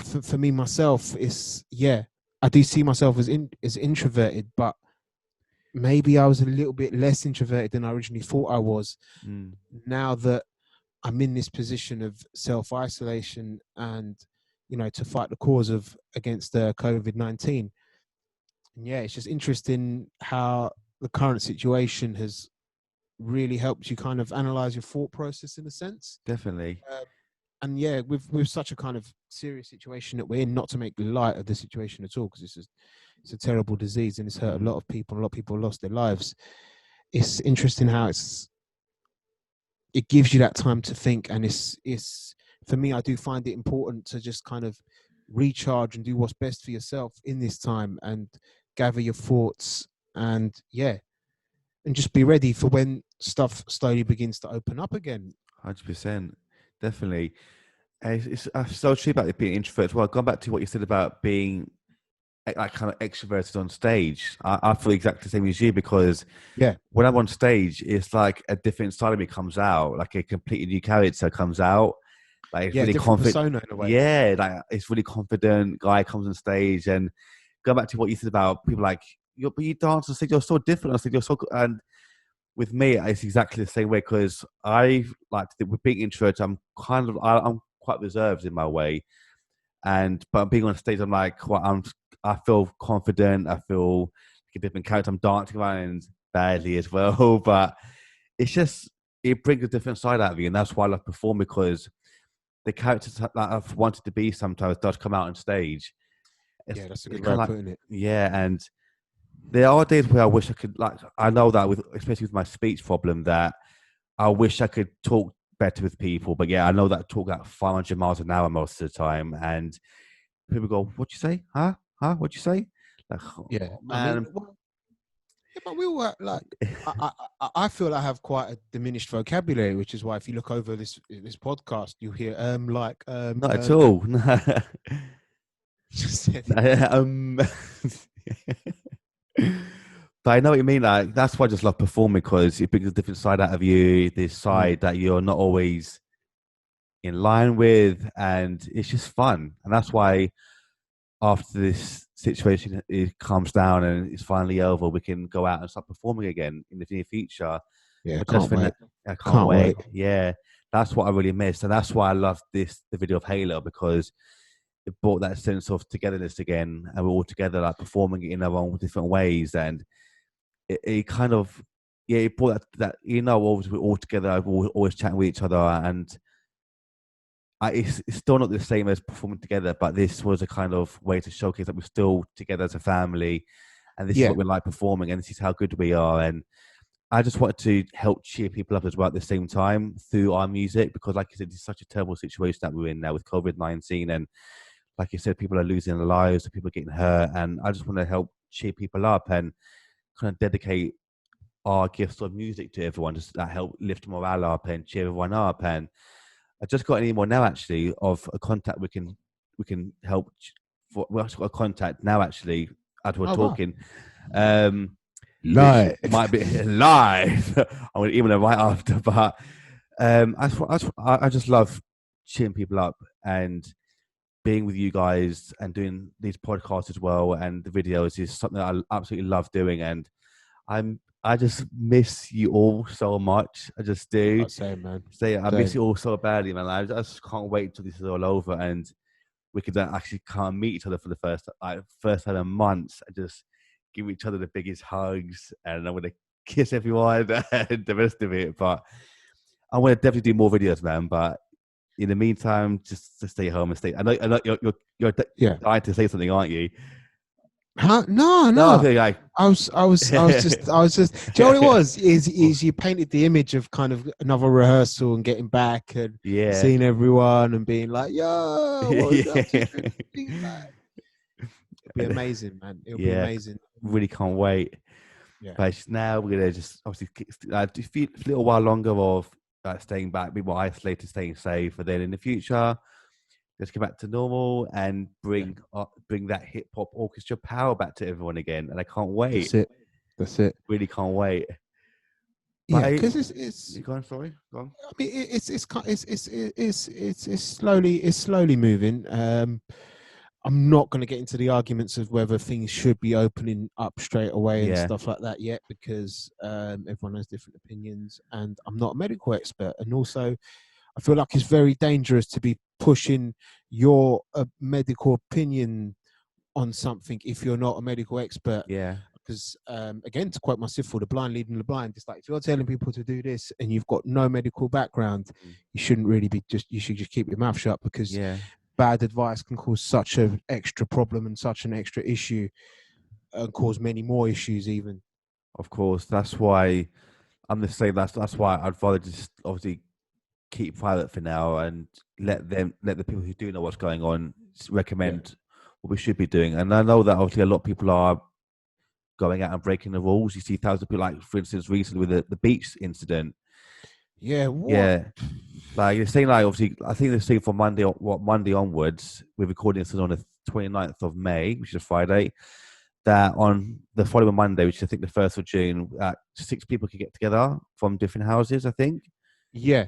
for me myself, I do see myself as introverted, but maybe I was a little bit less introverted than I originally thought I was. Now that I'm in this position of self-isolation and, to fight the cause against COVID-19. And yeah, it's just interesting how the current situation has really helped you kind of analyze your thought process in a sense. Definitely. And yeah, with such a kind of serious situation that we're in, not to make light of the situation at all, because it's a terrible disease and it's hurt a lot of people. A lot of people lost their lives. It's interesting how it gives you that time to think, and it's for me, I do find it important to just kind of recharge and do what's best for yourself in this time, and gather your thoughts, and and just be ready for when stuff slowly begins to open up again. 100%, definitely. It's so true about it being introvert. Well, going back to what you said about being like kind of extroverted on stage, I feel exactly the same as you, because when I'm on stage, it's like a different side of me comes out, like a completely new character comes out. Like it's really different confident. persona in a way. Yeah, like it's really confident guy comes on stage. And go back to what you said about people like you dance on stage, you're so different on stage, you're so and with me, it's exactly the same way, because I like with being introverted, I'm quite reserved in my way, but being on stage, I'm like, well, I feel confident, I feel like a different character. I'm dancing around badly as well, but it's just it brings a different side out of you, and that's why I love performing, because the characters that I've wanted to be sometimes does come out on stage. That's a good way of putting it. Yeah, and there are days where I wish I could, like, I know that especially with my speech problem, that I wish I could talk better with people. But yeah, I know that I talk at 500 miles an hour most of the time, and people go, "What'd you say? Huh? What'd you say?" Like, Yeah, man. but we all like. I feel I have quite a diminished vocabulary, which is why if you look over this podcast, you hear Not at all. But I know what you mean. Like, that's why I just love performing, because it brings a different side out of you, this side that you're not always in line with, and it's just fun. And that's why after this situation it calms down and it's finally over, we can go out and start performing again in the near future. Yeah, I can't wait. Yeah, that's what I really missed, and that's why I love the video of Halo, because it brought that sense of togetherness again, and we're all together, like performing it in our own different ways, and it kind of it brought that always we're all together, we're always chatting with each other, and it's still not the same as performing together, but this was a kind of way to showcase that we're still together as a family, and this is what we like performing, and this is how good we are. And I just wanted to help cheer people up as well at the same time through our music, because like you said, it's such a terrible situation that we're in now with COVID-19, and like you said, people are losing their lives, people are getting hurt, and I just want to help cheer people up and kind of dedicate our gifts of music to everyone, just that help lift morale up and cheer everyone up. And I just got an email now, actually, of a contact we can help. We actually got a contact now, actually, as we're talking. Live. Which might be live. I'm going to email her right after. But I just love cheering people up and being with you guys and doing these podcasts as well, and the videos is something that I absolutely love doing. And I'm I just miss you all so much. I just do. Same, man. I miss Same. you all so badly, man. I just can't wait till this is all over and we could actually come meet each other for the first time in months and just give each other the biggest hugs. And I'm gonna kiss everyone and the rest of it. But I want to definitely do more videos, man. But in the meantime, just to stay home and stay. I know you're dying to say something, aren't you? Huh? No, No, no. okay, like, I was just. Do you know what it was? Is you painted the image of kind of another rehearsal and getting back and yeah, seeing everyone and being like, "Yo, what was up to?" yeah. It'll be amazing, man. It'll be Yeah, amazing. really can't wait. Yeah, But now we're gonna just obviously just a little while longer of staying back, be more isolated, staying safe, and then in the future, let's get back to normal and bring that hip hop orchestra power back to everyone again. And I can't wait. That's it. Really can't wait. Yeah, because it's. You gone? Sorry, gone. I mean, it's slowly moving. I'm not going to get into the arguments of whether things should be opening up straight away and stuff like that yet, because everyone has different opinions, and I'm not a medical expert. And also, I feel like it's very dangerous to be pushing your medical opinion on something if you're not a medical expert. Yeah. Because again, to quote my Sifil, the blind leading the blind, it's like if you're telling people to do this and you've got no medical background, you shouldn't really be you should just keep your mouth shut, because bad advice can cause such an extra problem and such an extra issue and cause many more issues even. Of course, that's why I'm the same. That's why I'd rather just obviously keep quiet for now and let the people who do know what's going on recommend what we should be doing. And I know that obviously a lot of people are going out and breaking the rules. You see thousands of people, like for instance, recently with the beach incident. Yeah, what? Yeah. Like you're saying, like obviously, I think they're saying from Monday onwards. We're recording this on the 29th of May, which is a Friday. That on the following Monday, which is I think the 1st of June, 6 people could get together from different houses. I think. Yeah.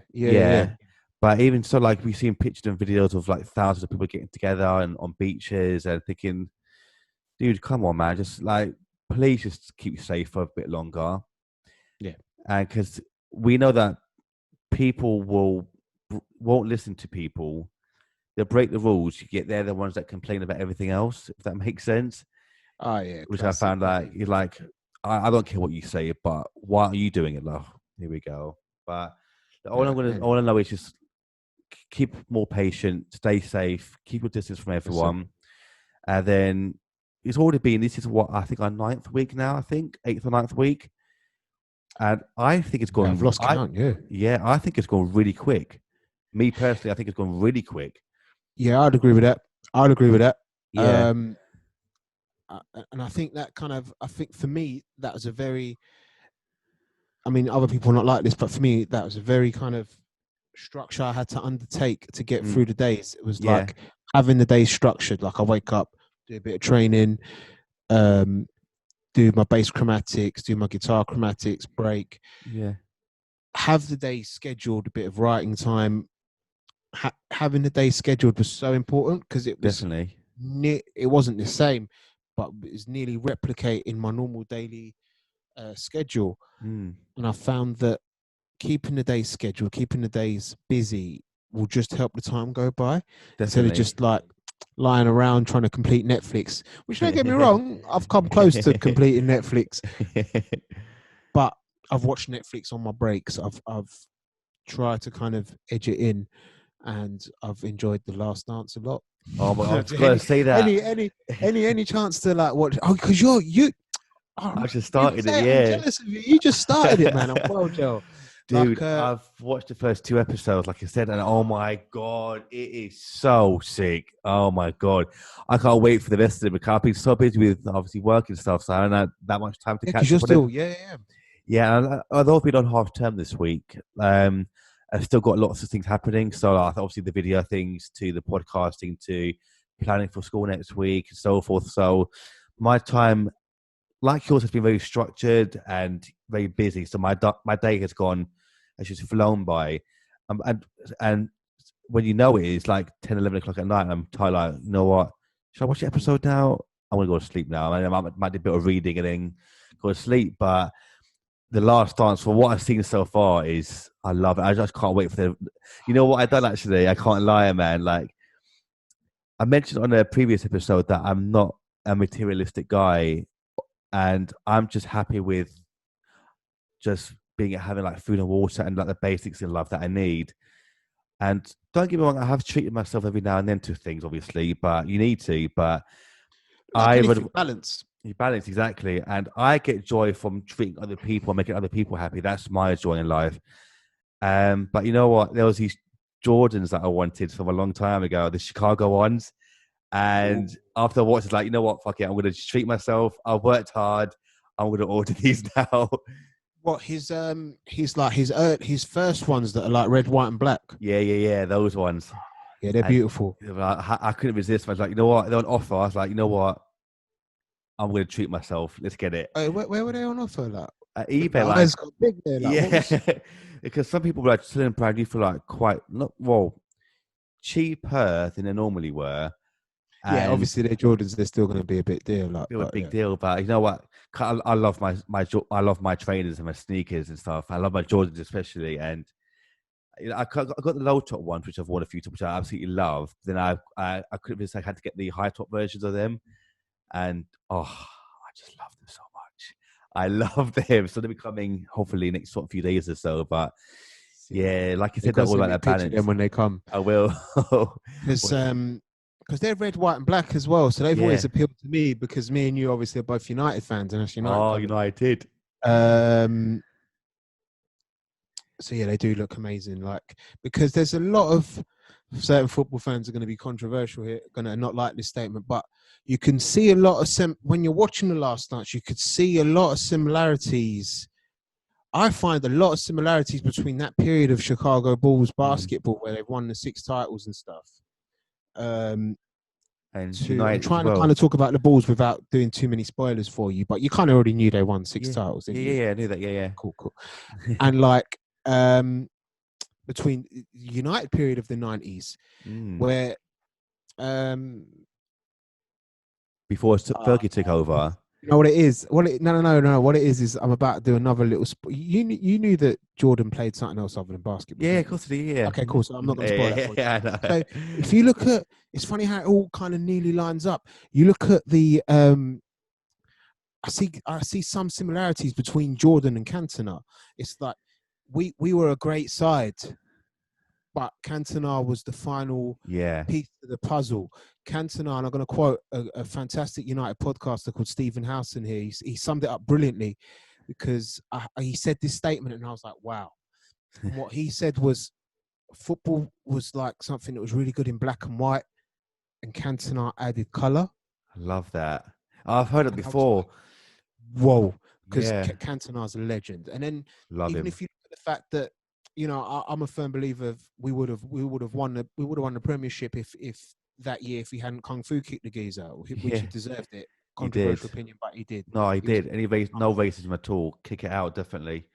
But even so, like we've seen pictures and videos of like thousands of people getting together and on beaches and thinking, dude, come on, man, just like please just keep safe for a bit longer. Yeah, and because we know that people won't listen to people. They'll break the rules. They're the ones that complain about everything else, if that makes sense. Oh yeah, which classic. I found out you're like, I don't care what you say, but why are you doing it, love? Here we go. But all I know is just keep more patient, stay safe, keep your distance from everyone, and then it's already been. This is what I think our 9th week now. I think 8th or 9th week. And I think it's gone. I've lost count. Yeah, I think it's gone really quick. Me personally, I think it's gone really quick. Yeah, I'd agree with that. Yeah. And I think that I think for me, that was a very, I mean, other people are not like this, but for me, that was a very kind of structure I had to undertake to get through the days. It was like having the day structured. Like I wake up, do a bit of training, do my bass chromatics, do my guitar chromatics, break. Yeah. Have the day scheduled, a bit of writing time. Having the day scheduled was so important because it was definitely it wasn't the same, but it was nearly replicating my normal daily schedule. And I found that keeping the day scheduled, keeping the days busy will just help the time go by. Definitely. Instead of just like lying around trying to complete Netflix, which don't get me wrong, I've come close to completing Netflix, but I've watched Netflix on my breaks. I've tried to kind of edge it in, and I've enjoyed The Last Dance a lot. Oh my God, I was going to say that. Any chance to like watch? Oh, because you. I just started it. I'm jealous of you. You just started it, man. I'm well, Joe. Dude, I've watched the first 2 episodes, like I said, and oh my God, it is so sick. Oh my God. I can't wait for the rest of it because I've been so busy with obviously work and stuff, so I don't have that much time to catch up on it. Yeah, although I've been on half term this week, I've still got lots of things happening. So obviously the video things to the podcasting to planning for school next week and so forth. So my time, like yours, has been very structured and very busy. So my day has just flown by. And when you know it's like 10, 11 o'clock at night, I'm tired, like, you know what? Should I watch the episode now? I want to go to sleep now. I might do a bit of reading and then go to sleep. But The Last Dance, for what I've seen so far, is I love it. I just can't wait for the. You know what I done actually? I can't lie, man. Like I mentioned on a previous episode that I'm not a materialistic guy, and I'm just happy with just being having like food and water and like the basics in life that I need. And don't get me wrong, I have treated myself every now and then to things, obviously, but you need to. But Like I anything, would balance. you balance exactly, and I get joy from treating other people and making other people happy. That's my joy in life. But you know what? There was these Jordans that I wanted from a long time ago, the Chicago ones. And after I watched, it's like, you know what? Fuck it, I'm gonna just treat myself. I've worked hard. I'm gonna order these now. What his like his first ones that are like red, white, and black. Yeah, those ones. Yeah, they're And beautiful. I couldn't resist. I was like, you know what? They're on offer. I was like, you know what? I'm gonna treat myself. Let's get it. Where were they on offer? Like At the eBay, like eyes got big there. Like, yeah, what was, because some people were like selling brand new for like quite not well cheaper than they normally were, yeah, and obviously they're Jordans. They're still going to be a bit dear. Like, it was a but big yeah. deal. But you know what? I love I love my trainers and my sneakers and stuff. I love my Jordans especially, and you know, I got the low top ones, which I've worn a few times, which I absolutely love. Then I couldn't resist. I had to get the high top versions of them, and I just love them so much. I love them. So they'll be coming hopefully next sort of few days or so. But yeah, like you You said, got that to all send about me a that picture of them balance. when they come. I will. Because they're red, white, and black as well. So they've Yeah. always appealed to me because me and you obviously are both United fans and us United Oh, colours. United. Um, so yeah, they do look amazing. Like because there's a lot of certain football fans are going to be controversial here, going to not like this statement, but you can see a lot of when you're watching the Last Dance, you could see a lot of similarities. I find a lot of similarities between that period of Chicago Bulls basketball where they've won the 6 titles and stuff. And I'm United as trying to kind well. of talk about the Bulls without doing too many spoilers for you, but you kind of already knew they won 6 Yeah. titles, didn't you? Yeah, I knew that. Yeah. Cool. And like between the United period of the 90s, where before Fergie took over. you know what it is? No. What it is I'm about to do another little. You knew that Jordan played something else other than basketball. Yeah, of course he did. Yeah. Okay, cool. So I'm not going to spoil that for you. Yeah, I know. So if you look at, it's funny how it all kind of nearly lines up. You look at the, I see some similarities between Jordan and Cantona. It's like we were a great side, but Cantona was the final piece of the puzzle. Cantona, and I'm going to quote a fantastic United podcaster called Stephen Howson here. He summed it up brilliantly because he said this statement and I was like, wow. And what he said was football was like something that was really good in black and white and Cantona added colour. I love that. I've heard it before. Like, whoa. Because Cantona's a legend. And then if you look at the fact that, you know, I'm a firm believer of we would have won the Premiership if that year if he hadn't kung fu kicked the geezer, which he deserved it. Controversial opinion, but he did. No, he did. No racism at all. Kick it out, definitely.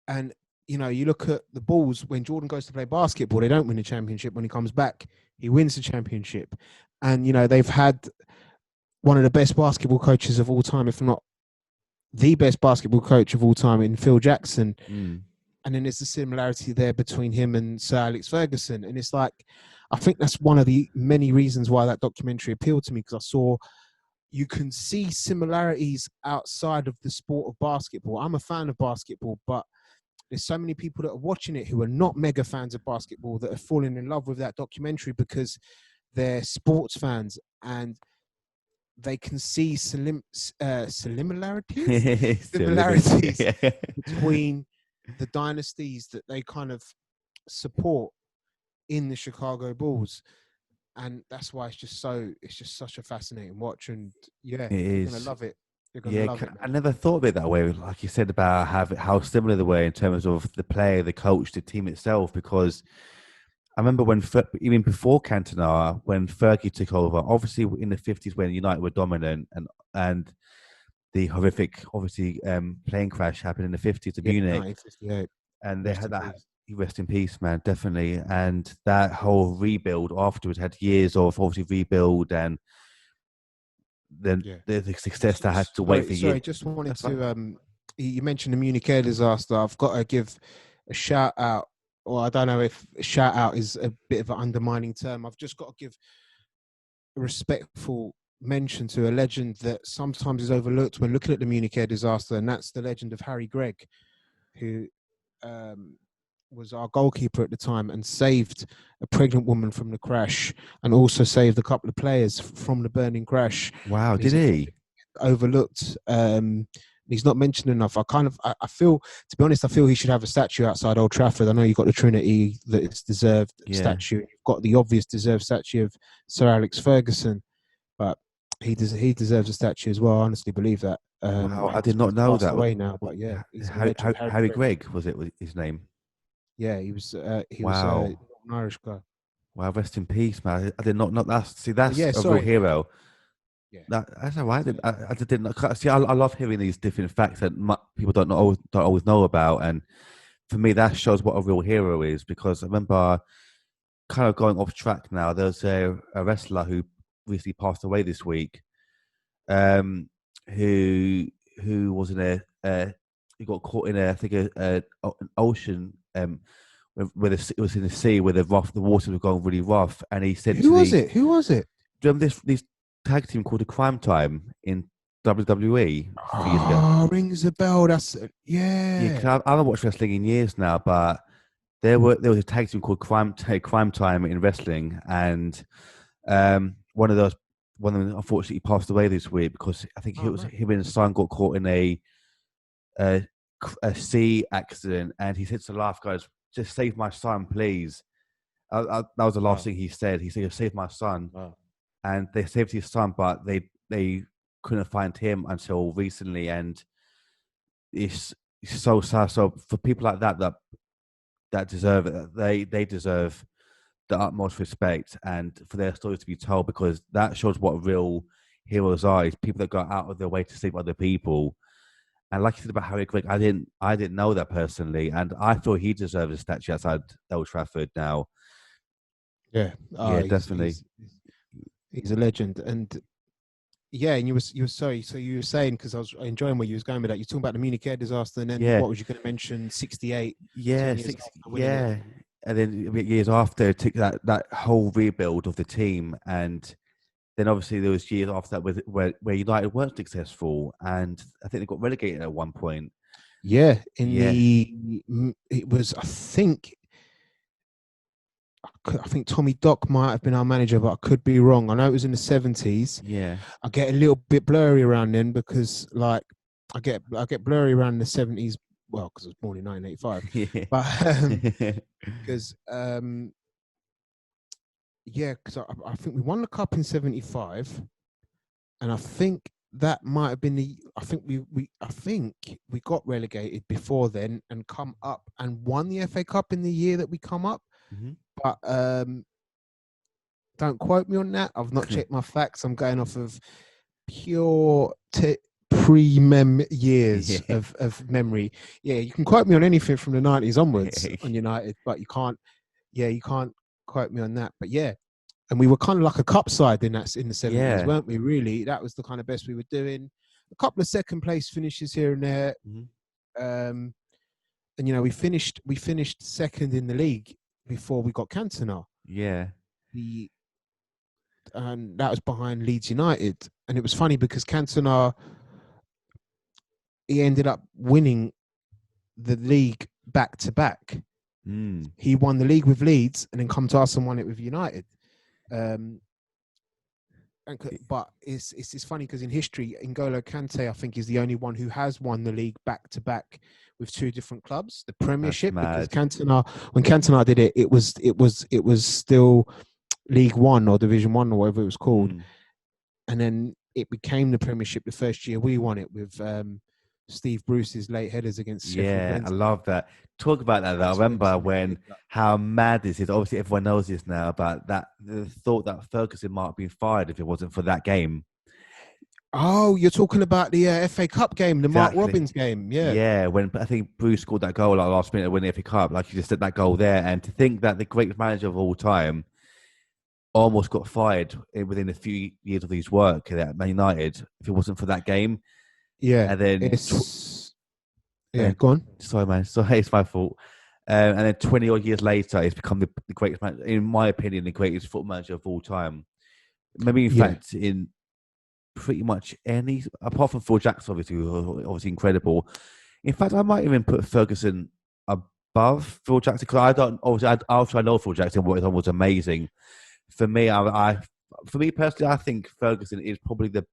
And you know, you look at the Bulls when Jordan goes to play basketball, they don't win the championship. When he comes back, he wins the championship. And you know, they've had one of the best basketball coaches of all time, if not the best basketball coach of all time, in Phil Jackson. And then there's a similarity there between him and Sir Alex Ferguson. And it's like, I think that's one of the many reasons why that documentary appealed to me, because I saw you can see similarities outside of the sport of basketball. I'm a fan of basketball, but there's so many people that are watching it who are not mega fans of basketball that are falling in love with that documentary because they're sports fans and they can see similarities between the dynasties that they kind of support in the Chicago Bulls, and that's why it's just such a fascinating watch. And you're gonna love it. You're gonna love it. I never thought of it that way, like you said about how similar they were in terms of the player, the coach, the team itself. Because I remember when even before Cantona, when Fergie took over, obviously in the 50s when United were dominant and the horrific, obviously, plane crash happened in the 50s in Munich. And they had that. Rest in peace, man, definitely. And that whole rebuild afterwards had years of obviously rebuild, and then the success that had to wait for years. Sorry, just wanted to you mentioned the Munich Air Disaster. I've got to give a shout out, or I don't know if shout out is a bit of an undermining term. I've just got to give a respectful mention to a legend that sometimes is overlooked when looking at the Munich Air Disaster, and that's the legend of Harry Gregg, who um, was our goalkeeper at the time and saved a pregnant woman from the crash, and also saved a couple of players from the burning crash. Wow, And did he's he? overlooked. He's not mentioned enough. I feel, to be honest, I feel he should have a statue outside Old Trafford. I know you've got the Trinity that is deserved Yeah. statue. You've got the obvious deserved statue of Sir Alex Ferguson, but he deserves a statue as well. I honestly believe that. Wow, I did He's not know passed that. away now, but yeah, he's a Harry, legend. Harry Harry Gregg. Gregg was his name? Yeah, he was Wow. an Irish guy. Wow, rest in peace, man. I did not know that. See, that's Yeah, a real sorry. hero. Yeah. That's all right. I just didn't know. See, I love hearing these different facts that people don't always know about, and for me, that shows what a real hero is. Because I remember, kind of going off track now. There's a wrestler who recently passed away this week, um, who was in he got caught in I think an ocean, where it was in the sea where the waters were going really rough, and he said Who was it? Who was it? do you remember this tag team called the Crime Time in WWE a few years ago? Oh, rings a bell. That's Yeah, yeah. 'cause I haven't watched wrestling in years now, but there was a tag team called Crime Time in wrestling, and one of them unfortunately passed away this week because I think Oh, it was no. him and his son got caught in a, a sea accident, and he said to the lifeguards, "Just save my son, please." That was the last Wow. thing he said. He said, "Save my son," Wow. and they saved his son, but they couldn't find him until recently, and it's so sad. So for people like that deserve it, they deserve the utmost respect and for their stories to be told because that shows what real heroes are. It's people that go out of their way to save other people. And like you said about Harry Gregg, I didn't know that personally, and I feel he deserves a statue outside Old Trafford now. Yeah. Yeah, He's definitely. he's a legend. And yeah, and you were sorry. So you were saying, because I was enjoying where you was going with that. You're talking about the Munich Air Disaster, and then Yeah, what was you going to mention? 68, yeah, 10 years six, after winning it. yeah. And then a bit years after, it took that whole rebuild of the team, and then obviously there was years after that where United weren't successful, and I think they got relegated at one point. Yeah, Yeah, it was, I think Tommy Dock might have been our manager, but I could be wrong. I know it was in the 70s. yeah, I get a little bit blurry around then because like I get blurry around the 70s. Well, because I was born in 1985, yeah, but because yeah, because I think we won the cup in 75, and I think that might have been I think we got relegated before then and come up and won the FA Cup in the year that we come up. Mhm. But don't quote me on that. I've not checked my facts. I'm going off of pure pre-mem years yeah. of memory. Yeah, you can quote me on anything from the 90s onwards on United, but you can't. Yeah, you can't quote me on that. But yeah, and we were kind of like a cup side in the 70s, Yeah. weren't we? Really, that was the kind of best we were doing. A couple of second place finishes here and there, Mhm. and you know we finished second in the league before we got Cantona. Yeah. The And that was behind Leeds United, and it was funny because Cantona, he ended up winning the league back to back. Mm. He won the league with Leeds and then come to us and won it with United. Um, but it's funny because in history, N'Golo Kante, I think, is the only one who has won the league back to back with two different clubs, the That's Premiership. Because mad. when Cantona did it, it was still League One or Division One or whatever it was called, Mm. and then it became the Premiership the first year we won it with Steve Bruce's late headers against Sheffield Yeah, I Wednesday. love that. Talk about that though. I That's when remember cemented when that. how mad this is. Obviously, everyone knows this now, but that the thought that Ferguson might have been fired if it wasn't for that game. Oh, you're talking about the FA Cup game, the Mark Exactly. Robbins game, yeah. Yeah, when I think Bruce scored that goal like last minute to win the FA Cup, like you just said, that goal there, and to think that the greatest manager of all time almost got fired within a few years of his work at Man United if it wasn't for that game, Yeah, and then it's Yeah, go on. Sorry, man. Sorry, it's my fault. And then 20 odd years later, he's become the greatest man, in my opinion, the greatest football manager of all time. Maybe, in Yeah, fact, in pretty much any, apart from Phil Jackson, obviously, who was obviously incredible. In fact, I might even put Ferguson above Phil Jackson because I don't. Obviously, after I know Phil Jackson, what he done was amazing. For me, for me personally, I think Ferguson is probably the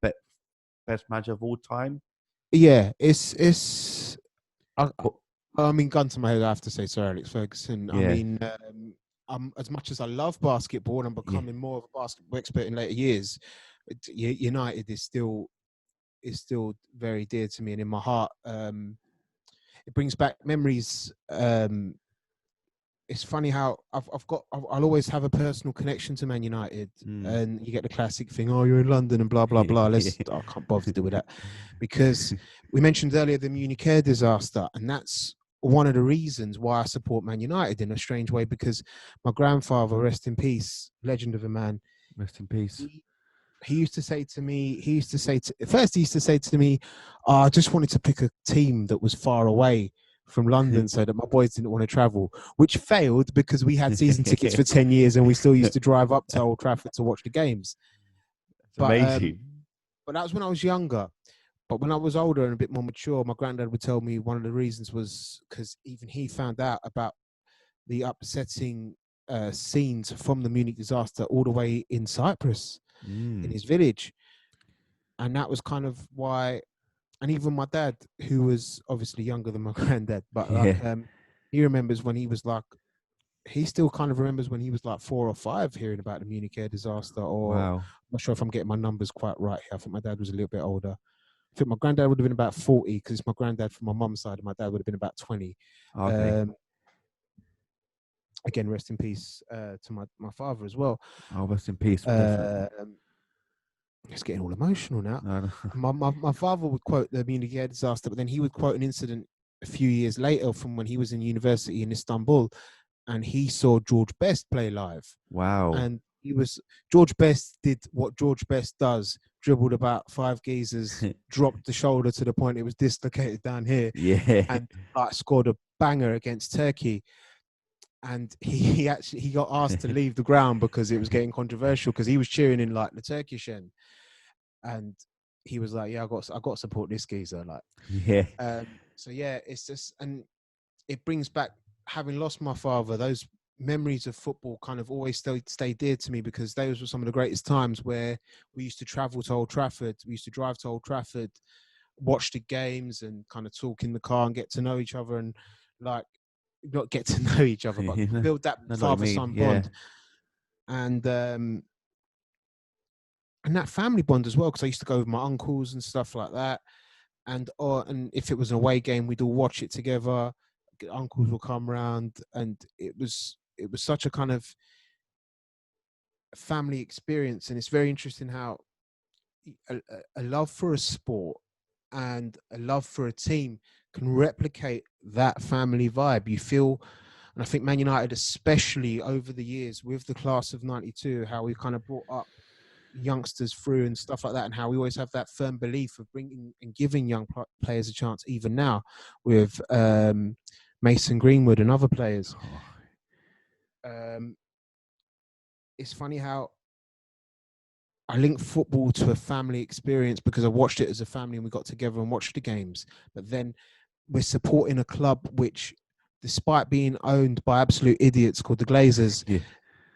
best manager of all time. yeah. It's. I, But, I mean, gun to my head, I have to say Sir Alex Ferguson. I yeah, mean, as much as I love basketball and I'm yeah, becoming more of a basketball expert in later years, United is still very dear to me and in my heart. It brings back memories. It's funny how I'll always have a personal connection to Man United, mm. and you get the classic thing, oh, you're in London and blah blah blah. Yeah. I can't bother to do with that, because we mentioned earlier the Munich Air Disaster, and that's one of the reasons why I support Man United in a strange way, because my grandfather, rest in peace, legend of a man, Rest in peace. he used to say to me, he used to say to me, oh, I just wanted to pick a team that was far away from London so that my boys didn't want to travel, which failed because we had season tickets for 10 years and we still used to drive up to Old Trafford to watch the games. It's But amazing. but that was when I was younger. But when I was older and a bit more mature, my granddad would tell me one of the reasons was because even he found out about the upsetting scenes from the Munich disaster all the way in Cyprus, in Mm. his village. And that was kind of why, and even my dad, who was obviously younger than my granddad, but like Yeah. he remembers when he was like, he still kind of remembers when he was like 4 or 5 hearing about the Munich Air Disaster, or Wow. I'm not sure if I'm getting my numbers quite right here. I think my dad was a little bit older. I think my granddad would have been about 40 because it's my granddad from my mum's side, and my dad would have been about 20. Okay. Um, again, rest in peace to my father as well. Oh, rest in peace. Definitely. Um, it's getting all emotional now. No, no. My father would quote the Munich Air Disaster, but then he would quote an incident a few years later from when he was in university in Istanbul, and he saw George Best play live. Wow. And George Best did what George Best does, dribbled about 5 geezers, dropped the shoulder to the point it was dislocated down here, Yeah. and like scored a banger against Turkey. And he got asked to leave the ground because it was getting controversial, because he was cheering in like the Turkish end, and he was like, yeah, I got to support this geezer, like. Yeah. So yeah, it's just, and it brings back, having lost my father, those memories of football kind of always stay dear to me, because those were some of the greatest times where we used to travel to Old Trafford. We used to drive to Old Trafford, watch the games, and kind of talk in the car and get to know each other, and like, not get to know each other, but You know, build that I know what you mean. father-son Yeah. bond. And that family bond as well, because I used to go with my uncles and stuff like that. And if it was an away game, we'd all watch it together. Uncles will come round, and it was such a kind of family experience. And it's very interesting how a love for a sport and a love for a team can replicate that family vibe. You feel, and I think Man United, especially over the years with the class of '92, how we kind of brought up youngsters through and stuff like that, and how we always have that firm belief of bringing and giving young players a chance, even now with Mason Greenwood and other players. It's funny how I link football to a family experience, because I watched it as a family and we got together and watched the games. But then we're supporting a club which, despite being owned by absolute idiots called the Glazers, Yeah.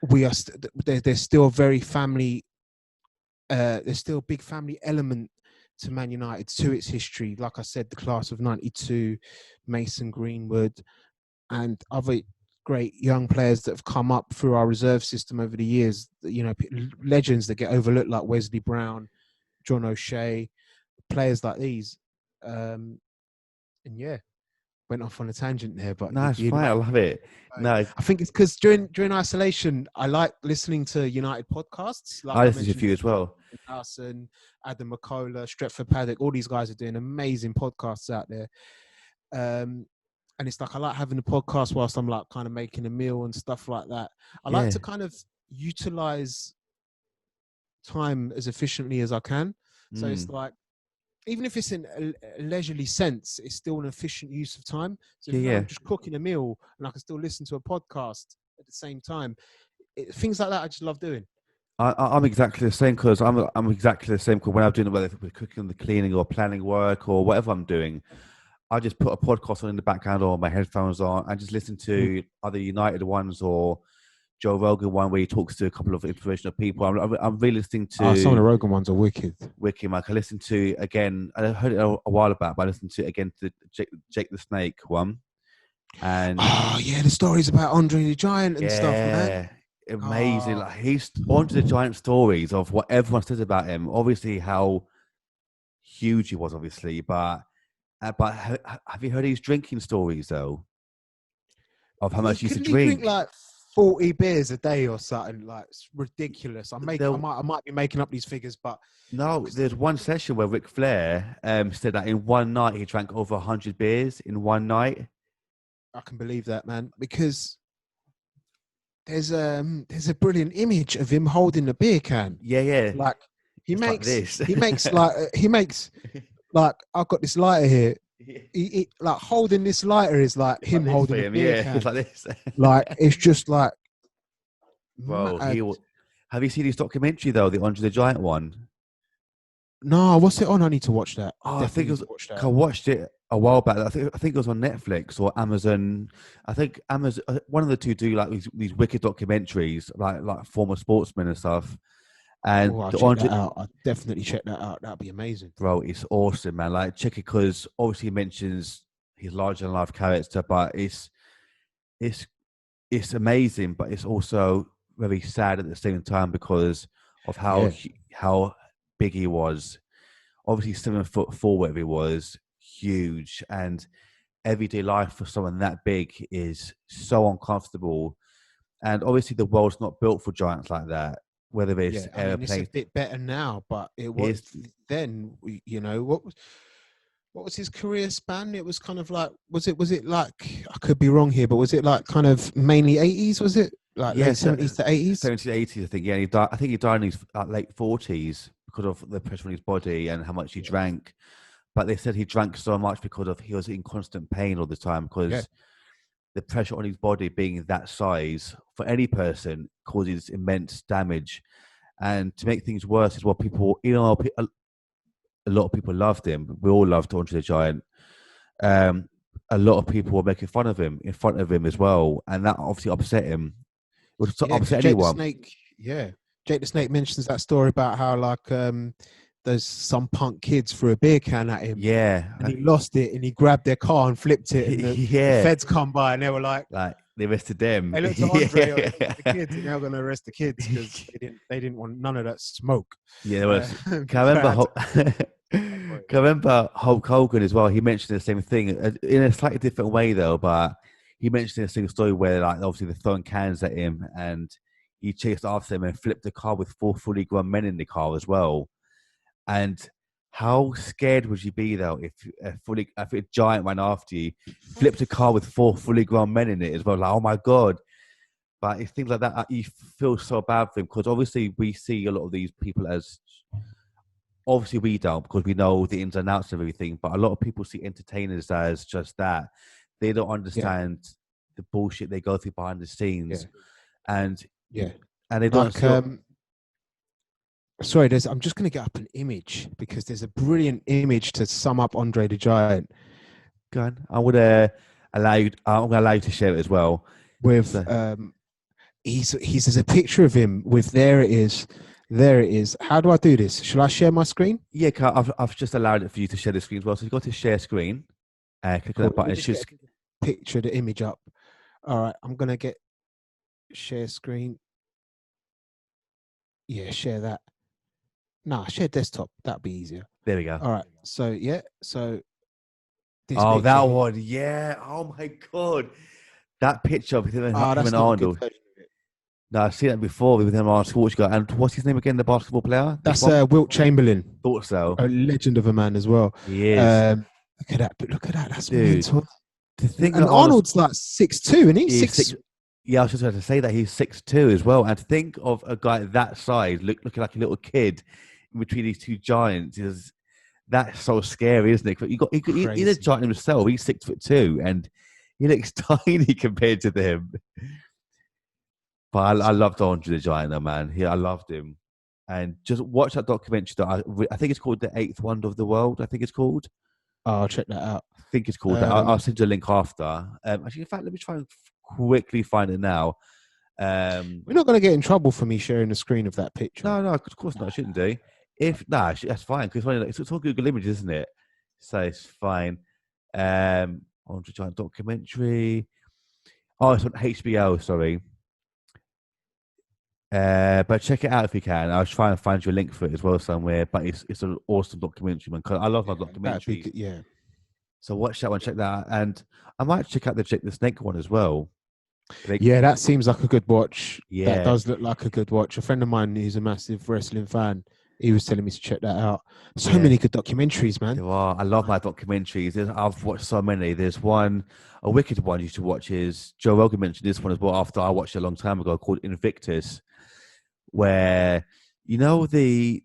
we are there's still a very family. There's still a big family element to Man United, to its history. Like I said, the class of '92, Mason Greenwood, and other great young players that have come up through our reserve system over the years. You know, legends that get overlooked like Wesley Brown, John O'Shea, players like these. And yeah, went off on a tangent there, but No, it's fine. I love it. No, I think it's because during isolation, I like listening to United podcasts. Like I I listen to a mentioned, few as well. Carson, Adam McCullough, Stretford Paddock, all these guys are doing amazing podcasts out there. And it's like, I like having a podcast whilst I'm like kind of making a meal and stuff like that. I like Yeah. to kind of utilize time as efficiently as I can. So it's like, even if it's in a leisurely sense, it's still an efficient use of time. So if Yeah. I'm just cooking a meal and I can still listen to a podcast at the same time, things like that, I just love doing. I'm exactly the same because I'm exactly the same because when I'm doing whether it's cooking, the cleaning, or planning work or whatever I'm doing, I just put a podcast on in the background or my headphones on and just listen to other United ones or Joe Rogan one where he talks to a couple of inspirational people. I'm really listening to Some of the Rogan ones are wicked. Wiki Mike. I listened to again. I heard it a while back, but I listened to again to Jake the Snake one. And the stories about Andre the Giant and stuff, man. Amazing. Like he's onto the Giant stories of what everyone says about him. Obviously, how huge he was, obviously, but have you heard his drinking stories though? Of how much he used to drink? Drink like 40 beers a day or something. Like it's ridiculous. I might be making up these figures, but no. There's one session where Ric Flair said that in one night he drank over 100 beers in one night. I can believe that, man, because there's a brilliant image of him holding a beer can. Yeah. Like he It's makes like this. he makes like I've got this lighter here. He like holding this lighter is like him like holding a beer can. It's like this. Like it's just like, bro. Have you seen his documentary though, the Andre the Giant one? No, what's it on? I need to watch that. I think it was. I watched it a while back. I think it was on Netflix or Amazon. I think Amazon. One of the two do like these wicked documentaries, like former sportsmen and stuff. And I'll check that out. I'll definitely check that out. That'd be amazing, bro. It's awesome, man. Like check it because obviously he mentions his larger than life character, but it's amazing, but it's also very sad at the same time because of how big he was. Obviously 7'4", whatever he was, huge, and everyday life for someone that big is so uncomfortable. And obviously the world's not built for giants like that. Whether it's airplanes, it's a bit better now, but it was then. You know what was his career span? It was kind of like was it like I could be wrong here, but was it like kind of mainly 80s? Was it like late 70s to 80s? 70s to 80s, I think. Yeah, I think he died in his late 40s because of the pressure on his body and how much he drank. But they said he drank so much because he was in constant pain all the time because the pressure on his body being that size for any person causes immense damage. And to make things worse is what people, a lot of people loved him. We all loved Andre the Giant. A lot of people were making fun of him in front of him as well. And that obviously upset him. It would upset anyone. Jake the Snake mentions that story about how like there's some punk kids threw a beer can at him. Yeah. And he lost it and he grabbed their car and flipped it. And the feds come by and they were like they arrested them. They looked at Andre or the kids and they were going to arrest the kids because they didn't want none of that smoke. Yeah, there was. Can I remember Hulk Hogan as well? He mentioned the same thing in a slightly different way though, but he mentioned a single story where like obviously they're throwing cans at him and he chased after them and flipped the car with 4 fully grown men in the car as well. And how scared would you be though if a giant ran after you, flipped a car with 4 fully grown men in it as well? Like, oh my god! But it's things like that you feel so bad for him because obviously we see a lot of these people as obviously we don't because we know the ins and outs of everything. But a lot of people see entertainers as just that. They don't understand the bullshit they go through behind the scenes, and they don't. Sorry, I'm just going to get up an image because there's a brilliant image to sum up Andre the Giant. Go on. I'm going to allow you to share it as well. With there's a picture of him with there it is. How do I do this? Shall I share my screen? Yeah, I've just allowed it for you to share the screen as well. So you've got to share screen. Click on that button. Just picture the image up. All right, I'm going to get share screen. Yeah, share that. Nah, share desktop. That'd be easier. There we go. All right. So this that one. Yeah. Oh my god, that picture of him and Arnold. No, I've seen that before with him on Schwarzenegger. And what's his name again? The basketball player. That's Wilt Chamberlain. Thought so. A legend of a man as well. He is. Look at that. Look at that. That's mental. And Arnold's like 6'2", and he's 6'. Yeah, I was just going to say that he's 6'2" as well. And to think of a guy that size, looking like a little kid in between these two giants, That's so scary, isn't it? But he's a Crazy. giant himself. He's 6'2", and he looks tiny compared to them. But I loved Andre the Giant, though, man. I loved him. And just watch that documentary that I think it's called The Eighth Wonder of the World. I think it's called. Oh, I'll check that out. I think it's called that. I'll send you a link after. Actually, in fact, let me try and quickly find it now. We're not going to get in trouble for me sharing the screen of that picture. No, of course not. I shouldn't do. That's fine because it's all Google Images, isn't it? So it's fine. Andre the Giant documentary. Oh, it's on HBO. Sorry. But check it out if you can. I'll try and find you a link for it as well somewhere. But it's an awesome documentary, man. 'Cause I love my documentaries. Yeah. So watch that one, check that out, and I might check out the Jake the Snake one as well. Yeah, that seems like a good watch. Yeah, that does look like a good watch. A friend of mine who's a massive wrestling fan, he was telling me to check that out. So many good documentaries, man. there are. I love my documentaries. I've watched so many. There's one, a wicked one you should watch is Joe Rogan mentioned this one as well after I watched it a long time ago called Invictus, where you know the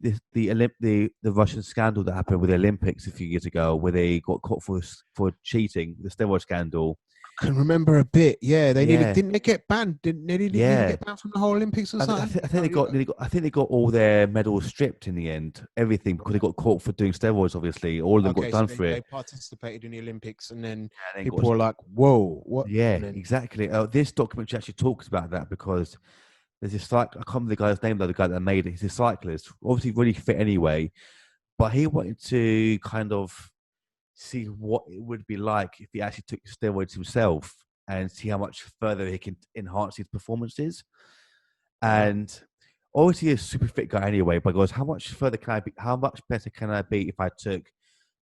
Russian scandal that happened with the Olympics a few years ago, where they got caught for cheating, the steroid scandal. I can remember a bit. Yeah, didn't they get banned? Didn't they nearly get banned from the whole Olympics or something? I think they got all their medals stripped in the end, everything because they got caught for doing steroids. Obviously, all of them got done for it. They participated in the Olympics, and then people were like, "Whoa, what?" Yeah, exactly. This documentary actually talks about that because there's this I can't remember the guy's name though. The guy that made it, he's a cyclist, obviously really fit anyway, but he wanted to kind of see what it would be like if he actually took steroids himself and see how much further he can enhance his performances. And obviously, he's a super fit guy anyway, but he goes, how much further can I be? How much better can I be if I took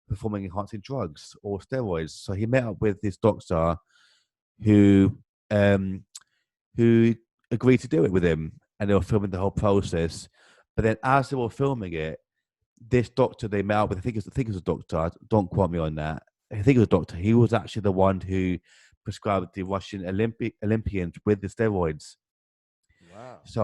performing enhancing drugs or steroids? So he met up with this doctor who agreed to do it with him, and they were filming the whole process. But then as they were filming it, this doctor they met up with, I think it was a doctor, don't quote me on that. I think it was a doctor. He was actually the one who prescribed the Russian Olympians with the steroids. Wow. So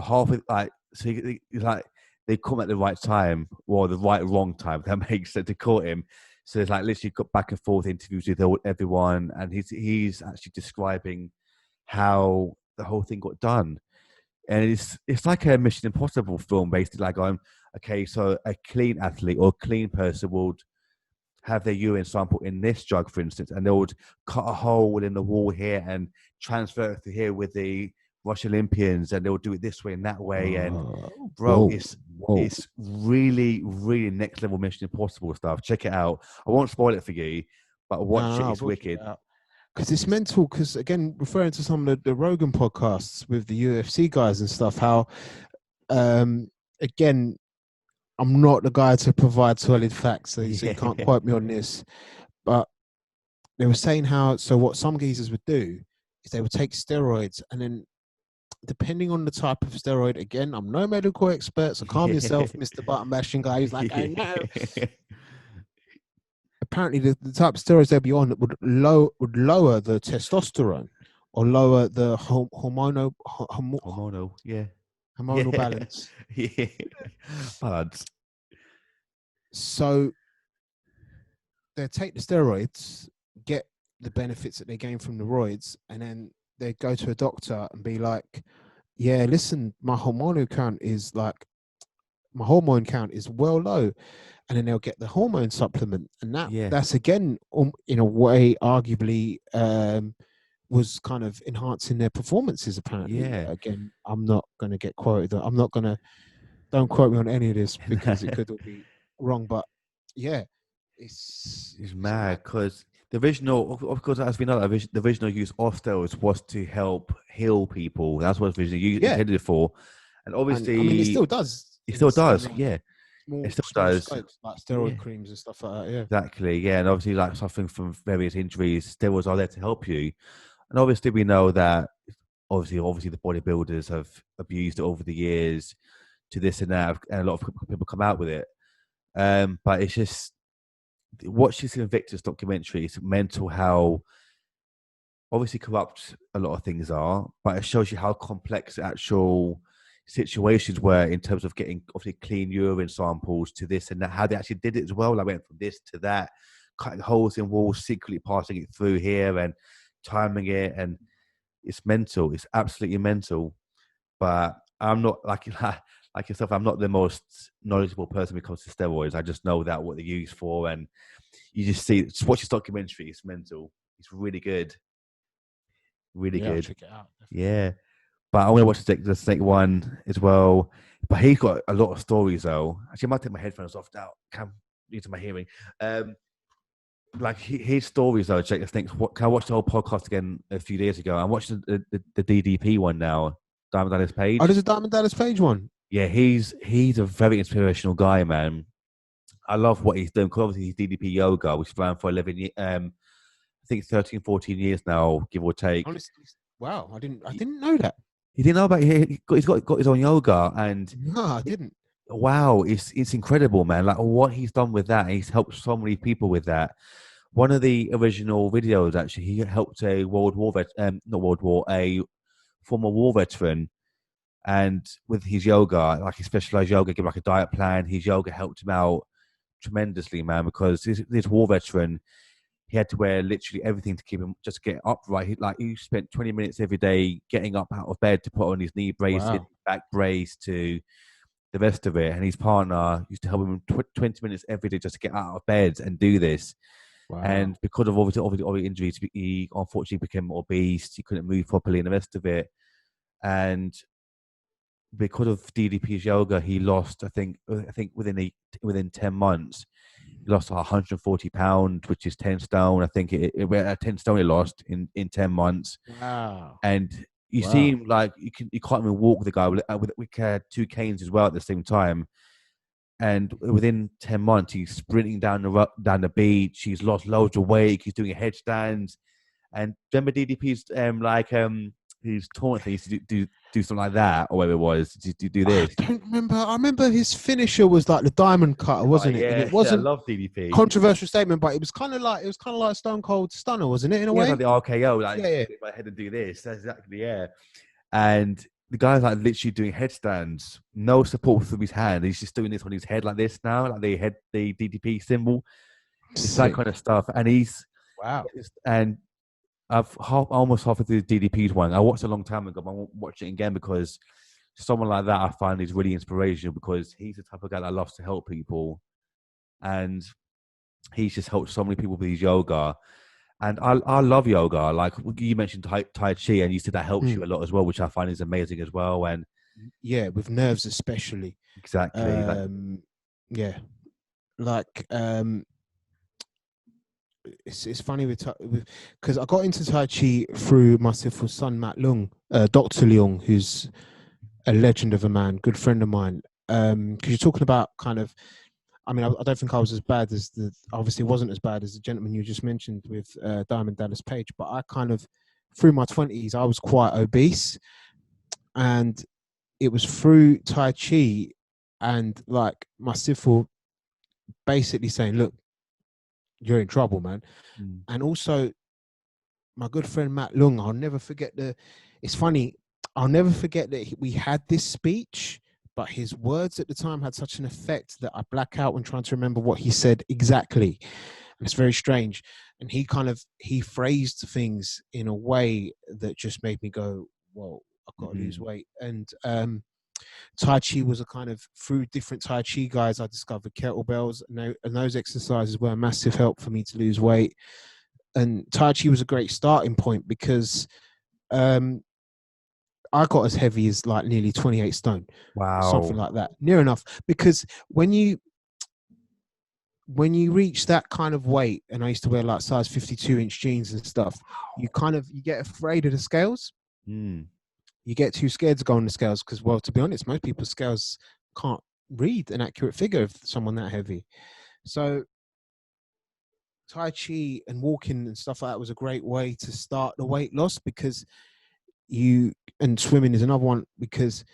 they caught him at the right time or the wrong time. If that makes sense to caught him. So it's like literally got back and forth interviews with everyone, and he's actually describing how the whole thing got done. And it's like a Mission Impossible film, basically. Like okay, so a clean athlete or a clean person would have their urine sample in this drug, for instance, and they would cut a hole in the wall here and transfer it to here with the Russian Olympians, and they'll do it this way and that way. And bro, it's really, really next level Mission Impossible stuff. Check it out. I won't spoil it for you, but watch it. It's wicked. Because it's mental. Because again, referring to some of the Rogan podcasts with the UFC guys and stuff, how again, I'm not the guy to provide solid facts, so you can't quote me on this. But they were saying what some geezers would do is they would take steroids, and then depending on the type of steroid, again, I'm no medical expert, so calm yourself, Mr. Button Bashing guy. He's like, I know. Apparently, the type of steroids they'll be on would lower the testosterone or lower the hormonal balance. Yeah. Balance. So they take the steroids, get the benefits that they gain from the roids, and then they go to a doctor and be like, yeah, listen, my hormone count is well low. And then they'll get the hormone supplement. And that's again, in a way, arguably was kind of enhancing their performances, apparently. Yeah. Again, I'm not going to get quoted. Don't quote me on any of this because it could all be wrong. But yeah, it's mad because the original, of course, as we know, the original use of steroids was to help heal people. That's what the original use intended it for. And obviously, it still does. It still does, yeah. It still does. Scopes, like steroid creams and stuff like that, yeah. Exactly, yeah. And obviously, like suffering from various injuries, steroids are there to help you. And obviously, we know that obviously the bodybuilders have abused it over the years to this and that, and a lot of people come out with it. But it's just watch this Invictus documentary. It's mental how obviously corrupt a lot of things are, but it shows you how complex the actual situations where, in terms of getting obviously clean urine samples to this and that, how they actually did it as well. Like went from this to that, cutting holes in walls, secretly passing it through here and timing it, and it's mental. It's absolutely mental. But I'm not like like yourself. I'm not the most knowledgeable person when it comes to steroids. I just know that what they're used for, and you just watch this documentary. It's mental. It's really good, really Yeah, I'll good. check it out. Yeah. But I want to watch the Snake one as well. But he's got a lot of stories though. Actually, I might take my headphones off now. Come into my hearing. Like his stories though. Check the Snakes. I watched the whole podcast again a few days ago. I'm watching the DDP one now. Diamond Dallas Page. Oh, there's a Diamond Dallas Page one. Yeah, he's a very inspirational guy, man. I love what he's doing because obviously he's DDP Yoga, which is around for 11 years. I think 13, 14 years now, give or take. Honestly, wow, I didn't know that. You didn't know about he's got his own yoga, and No, I didn't. wow, it's incredible, man. Like what he's done with that, he's helped so many people with that. One of the original videos, actually, he helped a a former war veteran, and with his yoga, like his specialized yoga, give like a diet plan. His yoga helped him out tremendously, man, because this war veteran, he had to wear literally everything to keep him just get upright. He spent 20 minutes every day getting up out of bed to put on his knee brace, his back brace, to the rest of it. And his partner used to help him 20 minutes every day just to get out of bed and do this. Wow. And because of all the injuries, he unfortunately became obese. He couldn't move properly and the rest of it. And because of DDP's yoga, he lost, I think within 10 months, he lost 140 pounds, which is 10 stone. I think 10 stone he lost in 10 months. Wow. And you seem like you can't even walk with the guy with two canes as well at the same time. And within 10 months, he's sprinting down the beach. He's lost loads of weight. He's doing headstands. And remember DDP's his tournament thing, he used to do something like that, or whatever it was, to do this. I don't remember. I remember his finisher was like the diamond cutter, wasn't it? Yeah, And it wasn't I love DDP. Controversial statement, but it was kind of like Stone Cold Stunner, wasn't it? In a way, like the RKO, like yeah. my head and do this. That's exactly And the guy's like literally doing headstands, no support through his hand. He's just doing this on his head like this now, like the DDP symbol. It's that kind of stuff. And he's and I've almost halfway through the DDP's one. I watched it a long time ago, but I won't watch it again because someone like that I find is really inspirational, because he's the type of guy that loves to help people, and he's just helped so many people with his yoga. And I love yoga. Like you mentioned Tai Chi, and you said that helps you a lot as well, which I find is amazing as well. And yeah, with nerves especially. Exactly. It's funny because I got into Tai Chi through my sister's son Matt Leung, Dr. Leung, who's a legend of a man, good friend of mine. Because you're talking about kind of, I mean, I don't think I was as bad as obviously wasn't as bad as the gentleman you just mentioned with Diamond Dallas Page, but I kind of, through my 20s, I was quite obese, and it was through Tai Chi and like my sister basically saying, look, you're in trouble, man. And also my good friend Matt Leung, I'll never forget it's funny, I'll never forget that we had this speech, but his words at the time had such an effect that I black out when trying to remember what he said exactly. And it's very strange. And he phrased things in a way that just made me go, well, I've got to lose weight. And Tai Chi was a kind of, through different Tai Chi guys, I discovered kettlebells, and those exercises were a massive help for me to lose weight. And Tai Chi was a great starting point because I got as heavy as like nearly 28 stone. Wow. Something like that. Near enough. Because when you reach that kind of weight, and I used to wear like size 52-inch jeans and stuff, you get afraid of the scales. You get too scared to go on the scales because, well, to be honest, most people's scales can't read an accurate figure of someone that heavy. So Tai Chi and walking and stuff like that was a great way to start the weight loss, because and swimming is another one, because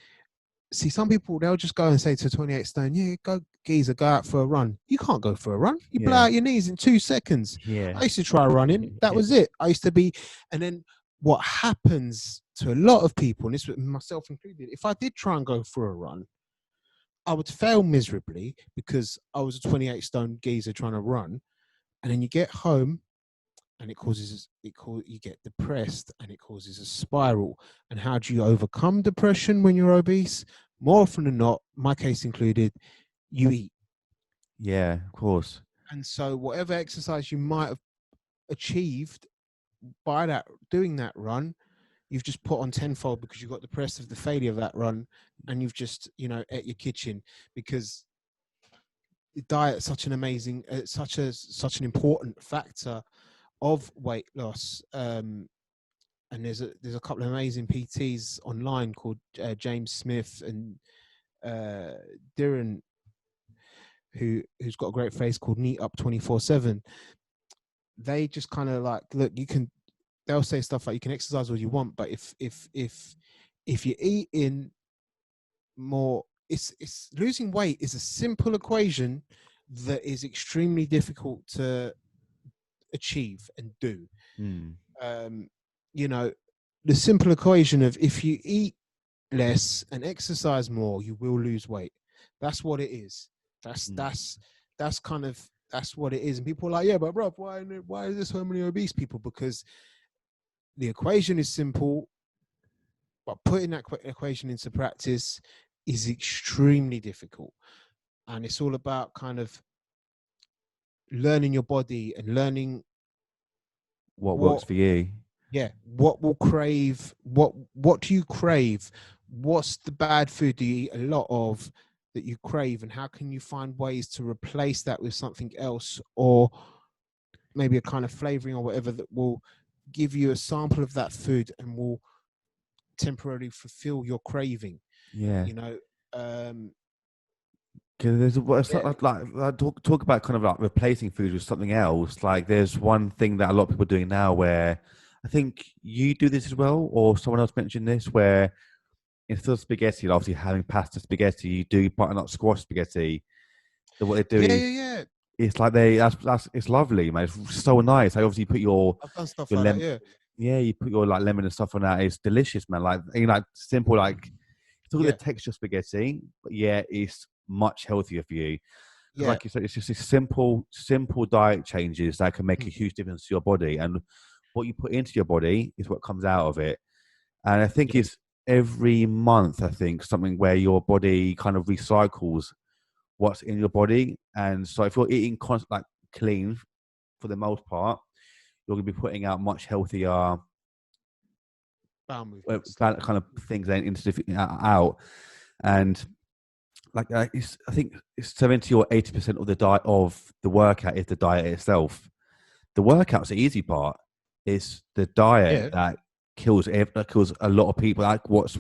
see, some people, they'll just go and say to 28 stone, yeah, go geezer, go out for a run. You can't go for a run. You blow out your knees in 2 seconds. Yeah. I used to try running. That was it. I used to be, and then what happens to a lot of people, and this was myself included, if I did try and go for a run, I would fail miserably because I was a 28 stone geezer trying to run. And then you get home and you get depressed and it causes a spiral. And how do you overcome depression when you're obese? More often than not, my case included, you eat. Yeah, of course. And so whatever exercise you might have achieved by doing that run, you've just put on tenfold because you got depressed of the failure of that run, and you've just ate your kitchen, because diet is such an amazing, such an important factor of weight loss. And there's a couple of amazing PTs online called James Smith and Darren, who's got a great phrase called "Neat Up 24/7." They just kind of like, look, they'll say stuff like you can exercise all you want, but if you're eating more, it's losing weight is a simple equation that is extremely difficult to achieve and do. The simple equation of if you eat less and exercise more, you will lose weight. That's what it is. That's what it is. And people are like, yeah, but bro, why is there so many obese people? Because the equation is simple, but putting that equation into practice is extremely difficult. And it's all about kind of learning your body and learning what works for you. Yeah. What will crave? What do you crave? What's the bad food do you eat a lot of that you crave? And how can you find ways to replace that with something else, or maybe a kind of flavoring or whatever that will give you a sample of that food and will temporarily fulfill your craving? Yeah. There's like talk about kind of like replacing food with something else. Like there's one thing that a lot of people are doing now where I think you do this as well, or someone else mentioned this, where instead of spaghetti, obviously having pasta spaghetti, you do butternut squash spaghetti. So what they do is it's like that's it's lovely, man. It's so nice. I obviously put I've done stuff like that, yeah, you put your like lemon and stuff on that. It's delicious, man. Like simple, like it's all the texture spaghetti, but yeah, it's much healthier for you. Yeah. Like you said, it's just these simple diet changes that can make a huge difference to your body, and what you put into your body is what comes out of it. And I think it's every month, I think, something where your body kind of recycles what's in your body. And so if you're eating like clean for the most part, you're going to be putting out much healthier kind of things out. And like I think it's 70 or 80% of the diet of the workout is the diet itself. The workout's the easy part. It's the diet that kills a lot of people. Like what's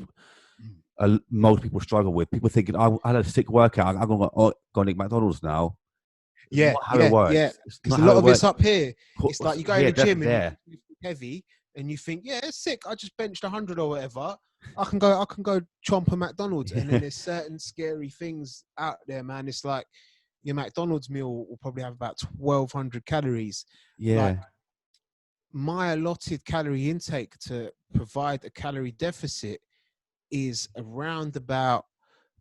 most people struggle with. People thinking, I had a sick workout, I'm going to eat McDonald's now. Yeah, how it works. Because a lot of it's up here. It's like you go in the gym and you heavy, and you think, yeah, it's sick. I just benched 100 or whatever. I can go chomp a McDonald's, and then there's certain scary things out there, man. It's like your McDonald's meal will probably have about 1,200 calories. Yeah. Like, my allotted calorie intake to provide a calorie deficit is around about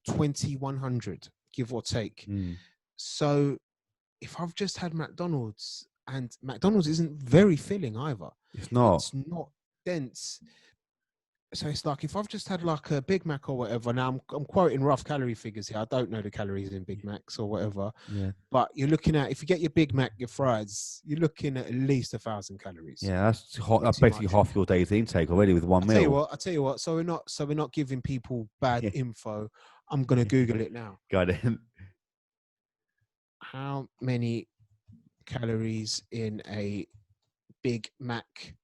2,100, give or take. So if I've just had McDonald's, and McDonald's isn't very filling either. It's not dense. So it's like if I've just had like a Big Mac or whatever. Now I'm quoting rough calorie figures here. I don't know the calories in Big Macs or whatever. Yeah. But you're looking at, if you get your Big Mac, your fries, you're looking at least 1,000 calories. Yeah, that's basically half your day's intake already with one meal. I tell you what. So we're not giving people bad info. I'm gonna Google it now. Got it. How many calories in a Big Mac?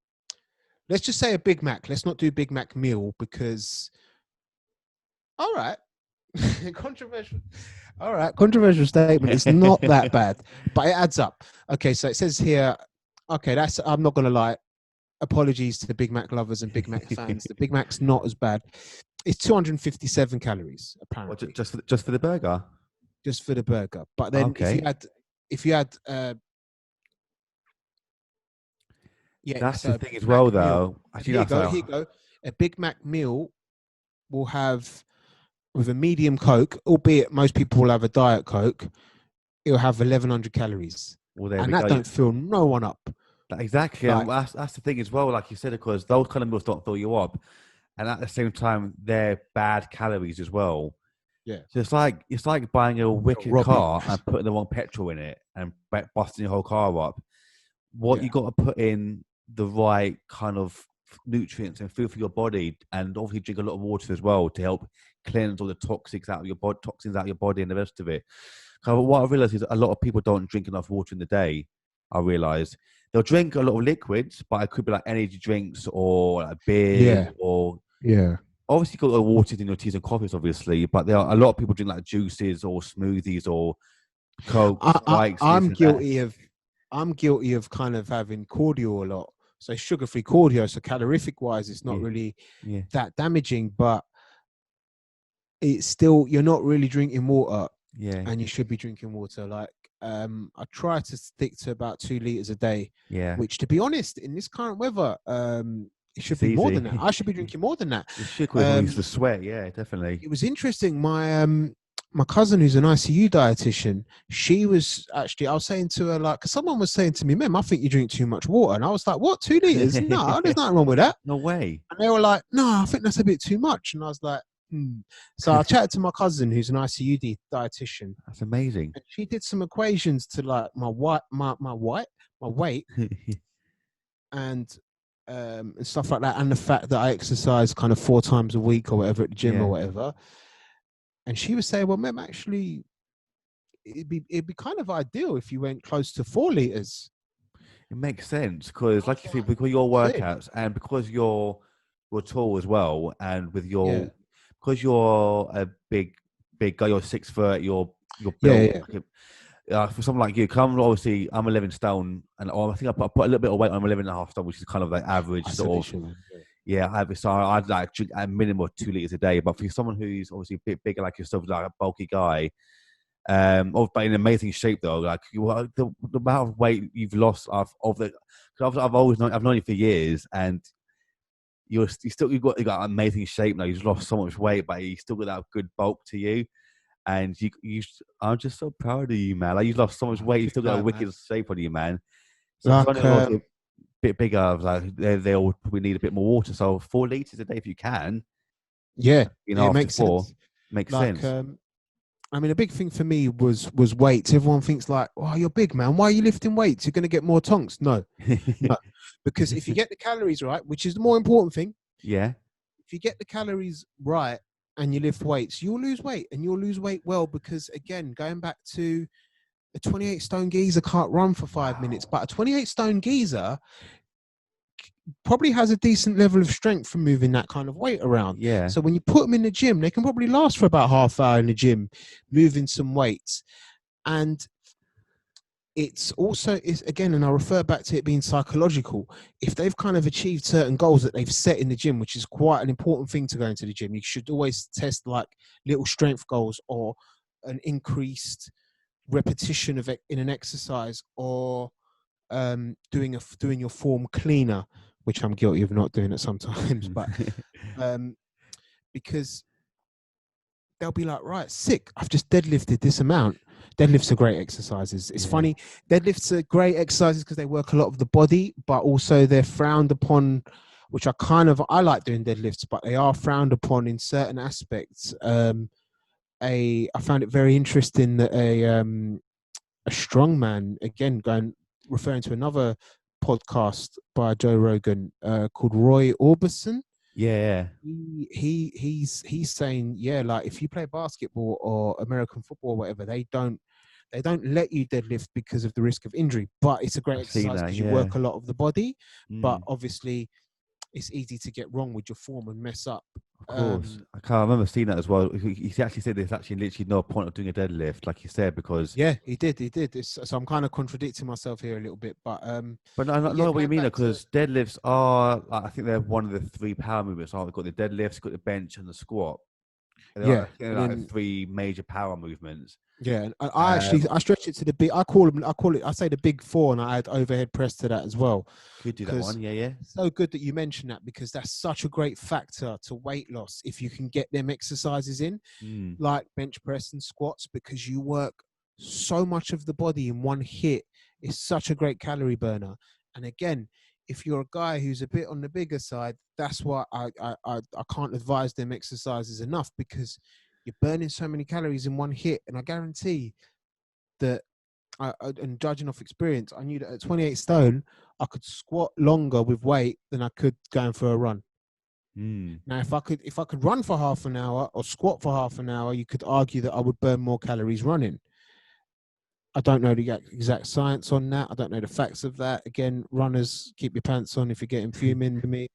Let's just say a Big Mac. Let's not do Big Mac meal because, all right, controversial. All right, controversial statement. It's not that bad, but it adds up. Okay, so it says here, okay, I'm not going to lie. Apologies to the Big Mac lovers and Big Mac fans. The Big Mac's not as bad. It's 257 calories, apparently. What, just for the burger? Just for the burger. But then if you had that's the thing as well, though. Actually, Here you no, go. sorry. Here you go. A Big Mac meal will have, with a medium Coke, albeit most people will have a Diet Coke, it'll have 1,100 calories. Well, there And we that go. don't fill no one up. Exactly, Like, and that's the thing as well. Like you said, because those kind of meals don't fill you up, and at the same time, they're bad calories as well. yeah, So it's like buying a wicked rob you. car and putting the wrong petrol in it and busting your whole car up. What Yeah. you got to put in the right kind of nutrients and food for your body, and obviously drink a lot of water as well to help cleanse all the toxins out of your body, and the rest of it. So what I realized is a lot of people don't drink enough water in the day. I realized they'll drink a lot of liquids, but it could be like energy drinks or like beers Yeah. or Yeah. obviously got the water in your teas and coffees, obviously. But there are a lot of people drink like juices or smoothies or Coke, Spikes, this and that. I'm guilty of kind of having cordial a lot. So sugar-free cordial. So calorific wise, it's not Yeah, really yeah, that damaging, but it's still, you're not really drinking water, yeah, and you should be drinking water. Like, I try to stick to about 2 liters a day, yeah. which, to be honest, in this current weather, it should It's be more easy. than that. I should be drinking more than that. It's shit because we used to sweat. Yeah, definitely. It was interesting. My cousin, who's an ICU dietitian, she was actually, I was saying to her, like, 'cause someone was saying to me, "Mem, I think you drink too much water," and I was like, "What? 2 liters? No, there's nothing wrong with that." No way. And they were like, "No, I think that's a bit too much." And I was like, "Hmm." So I chatted to my cousin, who's an ICU dietitian, That's amazing. and she did some equations to like my weight, and stuff like that, and the fact that I exercise kind of 4 times a week or whatever at the gym or Yeah. whatever. And she was saying, "Well, Mem, actually, it'd be kind of ideal if you went close to 4 liters." It makes sense because, I was like you said, like, because your "Sick." workouts and because you're tall as well, and with Yeah, because you're a big guy, you're 6 foot, you're yeah, built yeah. like for someone like you. Come, obviously, I'm 11 stone, and I think I put a little bit of weight on. I'm 11 and a half stone, which is kind of like average That's a sort bit of. shit, man. Yeah, so I'd like drink a minimum of 2 liters a day. But for someone who's obviously a bit bigger like yourself, like a bulky guy, but in amazing shape though. Like the amount of weight you've lost of the, cause I've known you for years, and you've got amazing shape now. You've lost so much weight, but you still got that good bulk to you. And I'm just so proud of you, man. Like you've lost so much weight, you still got a Like, man. wicked shape on you, man. So because I Like, know obviously a bit bigger, like they'll probably need a bit more water. So 4 liters a day if you can, yeah, in it half to makes four, sense. makes Like, sense. I mean, a big thing for me was weights. Everyone thinks like, "Oh, you're big, man. Why are you lifting weights? You're going to get more tonks." No, no, because if you get the calories right, which is the more important thing, Yeah, if you get the calories right and you lift weights, you'll lose weight, and you'll lose weight well. Because again, going back to a 28 stone geezer can't run for 5 minutes, but a 28 stone geezer probably has a decent level of strength from moving that kind of weight around. yeah, So when you put them in the gym, they can probably last for about half hour in the gym, moving some weights. And it's also, is again, and I refer back to it being psychological. If they've kind of achieved certain goals that they've set in the gym, which is quite an important thing to go into the gym, you should always test like little strength goals or an increased repetition of it in an exercise, or doing your form cleaner, which I'm guilty of not doing it sometimes, but because they'll be like, right, sick, I've just deadlifted this amount. Deadlifts are great exercises. It's funny, deadlifts are great exercises because they work a lot of the body, but also they're frowned upon, which I like doing deadlifts, but they are frowned upon in certain aspects. I found it very interesting that a strongman, again, referring to another podcast by Joe Rogan, called Roy Orbison. yeah. He's saying, yeah, like if you play basketball or American football or whatever, they don't let you deadlift because of the risk of injury, but it's a great I've seen exercise that. because you Yeah. work a lot of the body. But Mm. obviously it's easy to get wrong with your form and mess up. Of course, I can't remember seeing that as well. He actually said there's actually literally no point of doing a deadlift, like you said, because. Yeah, he did. So I'm kind of contradicting myself here a little bit, But no, but yeah, what you going mean, back to, because deadlifts are, like, I think they're one of the three power movements. I've got the deadlifts, got the bench, and the squat. Yeah, They're and like then, 3 major power movements. yeah, and I actually I stretch it to the big. I say the big four, and I add overhead press to that as well. Could do that Because one. Yeah. so good that you mentioned that, because that's such a great factor to weight loss if you can get them exercises in, Mm. like bench press and squats, because you work so much of the body in one hit. It's such a great calorie burner. And again, if you're a guy who's a bit on the bigger side, that's why I can't advise them exercises enough, because you're burning so many calories in one hit. And I guarantee that, and judging off experience, I knew that at 28 stone, I could squat longer with weight than I could going for a run. Mm. Now, if I could run for half an hour or squat for half an hour, you could argue that I would burn more calories running. I don't know the exact science on that. I don't know the facts of that. Again, runners, keep your pants on if you're getting fuming with me.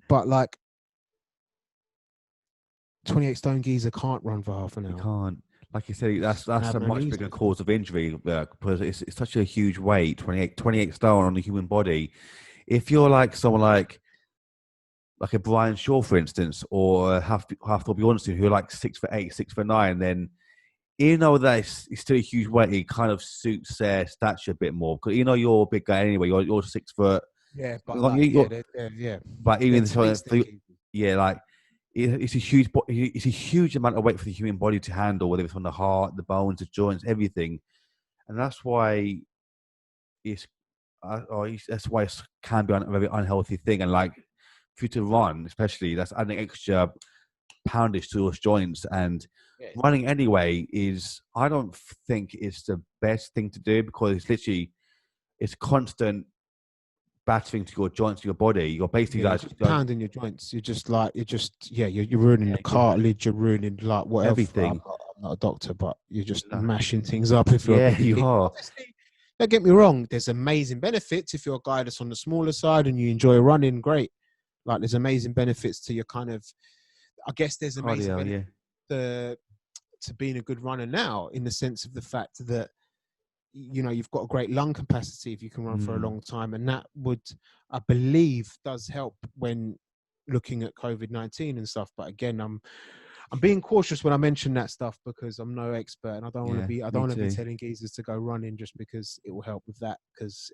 But like, 28 stone geezer can't run for half an You hour. can't. Like you said, that's Have a no much reason. bigger cause of injury, because it's such a huge weight, 28 stone on the human body. If you're like someone like a Brian Shaw, for instance, or have to be honest, who are like 6'8", 6'9", then even though that it's still a huge weight, it kind of suits their stature a bit more. Because you're a big guy anyway. You're 6 foot. Yeah, but Like, like, yeah. but They're even so, taste geezers. yeah, like it's a huge amount of weight for the human body to handle, whether it's on the heart, the bones, the joints, everything, and that's why it's that's why it can be a very unhealthy thing. And like for you to run, especially, that's adding extra poundage to those joints. And Yeah. running anyway I don't think it's the best thing to do, because it's constant battering to your joints, to your body. You're basically Yeah, you're like just pounding your joints. You're ruining the cartilage. You're ruining like whatever. everything. I'm not a doctor, but you're just No. mashing things up if you're a Yeah, bigger you geezer. are. Obviously, don't get me wrong. There's amazing benefits if you're a guy that's on the smaller side and you enjoy running. Great. Like, there's amazing benefits to your kind of. I guess there's amazing Cardio, benefits yeah. to being a good runner now, in the sense of the fact that you've got a great lung capacity if you can run for a long time, and that would, I believe, does help when looking at COVID-19 and stuff. But again, I'm being cautious when I mention that stuff, because I'm no expert, and I don't want to be telling geezers to go running just because it will help with that, because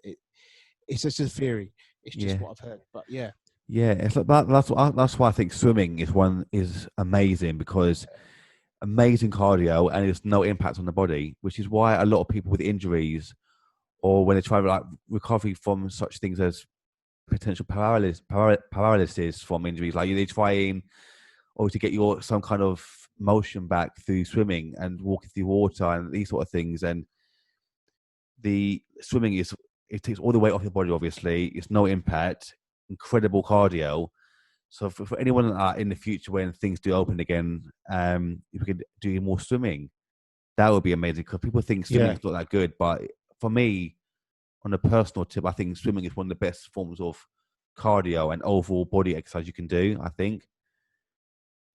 it's just a theory. It's just what I've heard. But yeah. Yeah, it's like that's why I think swimming is amazing, because amazing cardio and there's no impact on the body, which is why a lot of people with injuries, or when they try like recovery from such things as potential paralysis from injuries, like they try or to get some kind of motion back through swimming and walking through water and these sort of things. And the swimming it takes all the weight off your body. Obviously, it's no impact, incredible cardio. So for anyone in the future, when things do open again, if we could do more swimming, that would be amazing, because people think swimming is not that good. But for me, on a personal tip, I think swimming is one of the best forms of cardio and overall body exercise you can do. I think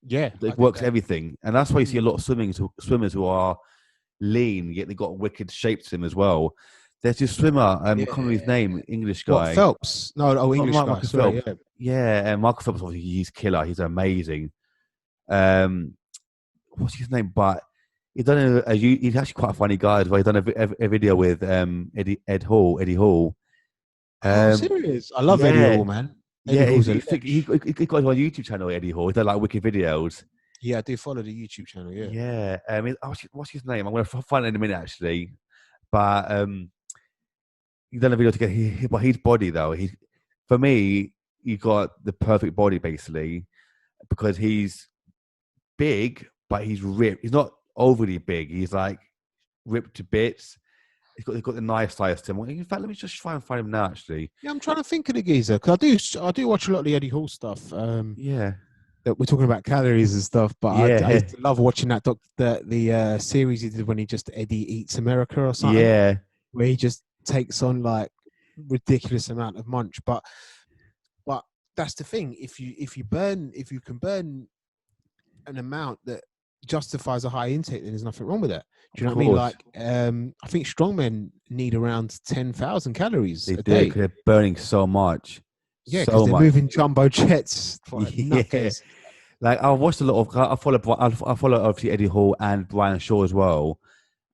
it works everything. And that's why you see a lot of swimmers who are lean, yet they've got wicked shape to them as well. There's this swimmer, I can't remember his name, English guy. What, Phelps? No, English guy. Marcus Sorry, Phelps. Yeah, and Marcus Phelps, obviously, he's killer. He's amazing. What's his name? But he's actually quite a funny guy as well. He's done a video with Eddie Hall. Serious? I love Eddie Hall, man. Eddie Hall's he got his own YouTube channel, Eddie Hall. He's done like wicked videos. Yeah, I do follow the YouTube channel. Yeah. What's his name? I'm gonna find it in a minute, actually. But he's done a video together. But his body, though, for me, he got the perfect body, basically, because he's big, but he's ripped. He's not overly big. He's like ripped to bits. He's got the nice size to him. In fact, let me just try and find him now, actually. Yeah, I'm trying to think of the geezer, because I do watch a lot of the Eddie Hall stuff. That we're talking about calories and stuff, but I used to love watching the series he did when he just Eddie Eats America or something. Yeah, where he just takes on like ridiculous amount of munch. But that's the thing. If you can burn an amount that justifies a high intake, then there's nothing wrong with that. Do you know what I mean? Like, I think strongmen need around 10,000 calories a day. They're burning so much. Yeah, because they're moving jumbo jets. Like Like I watched a lot of. I follow obviously Eddie Hall and Brian Shaw as well,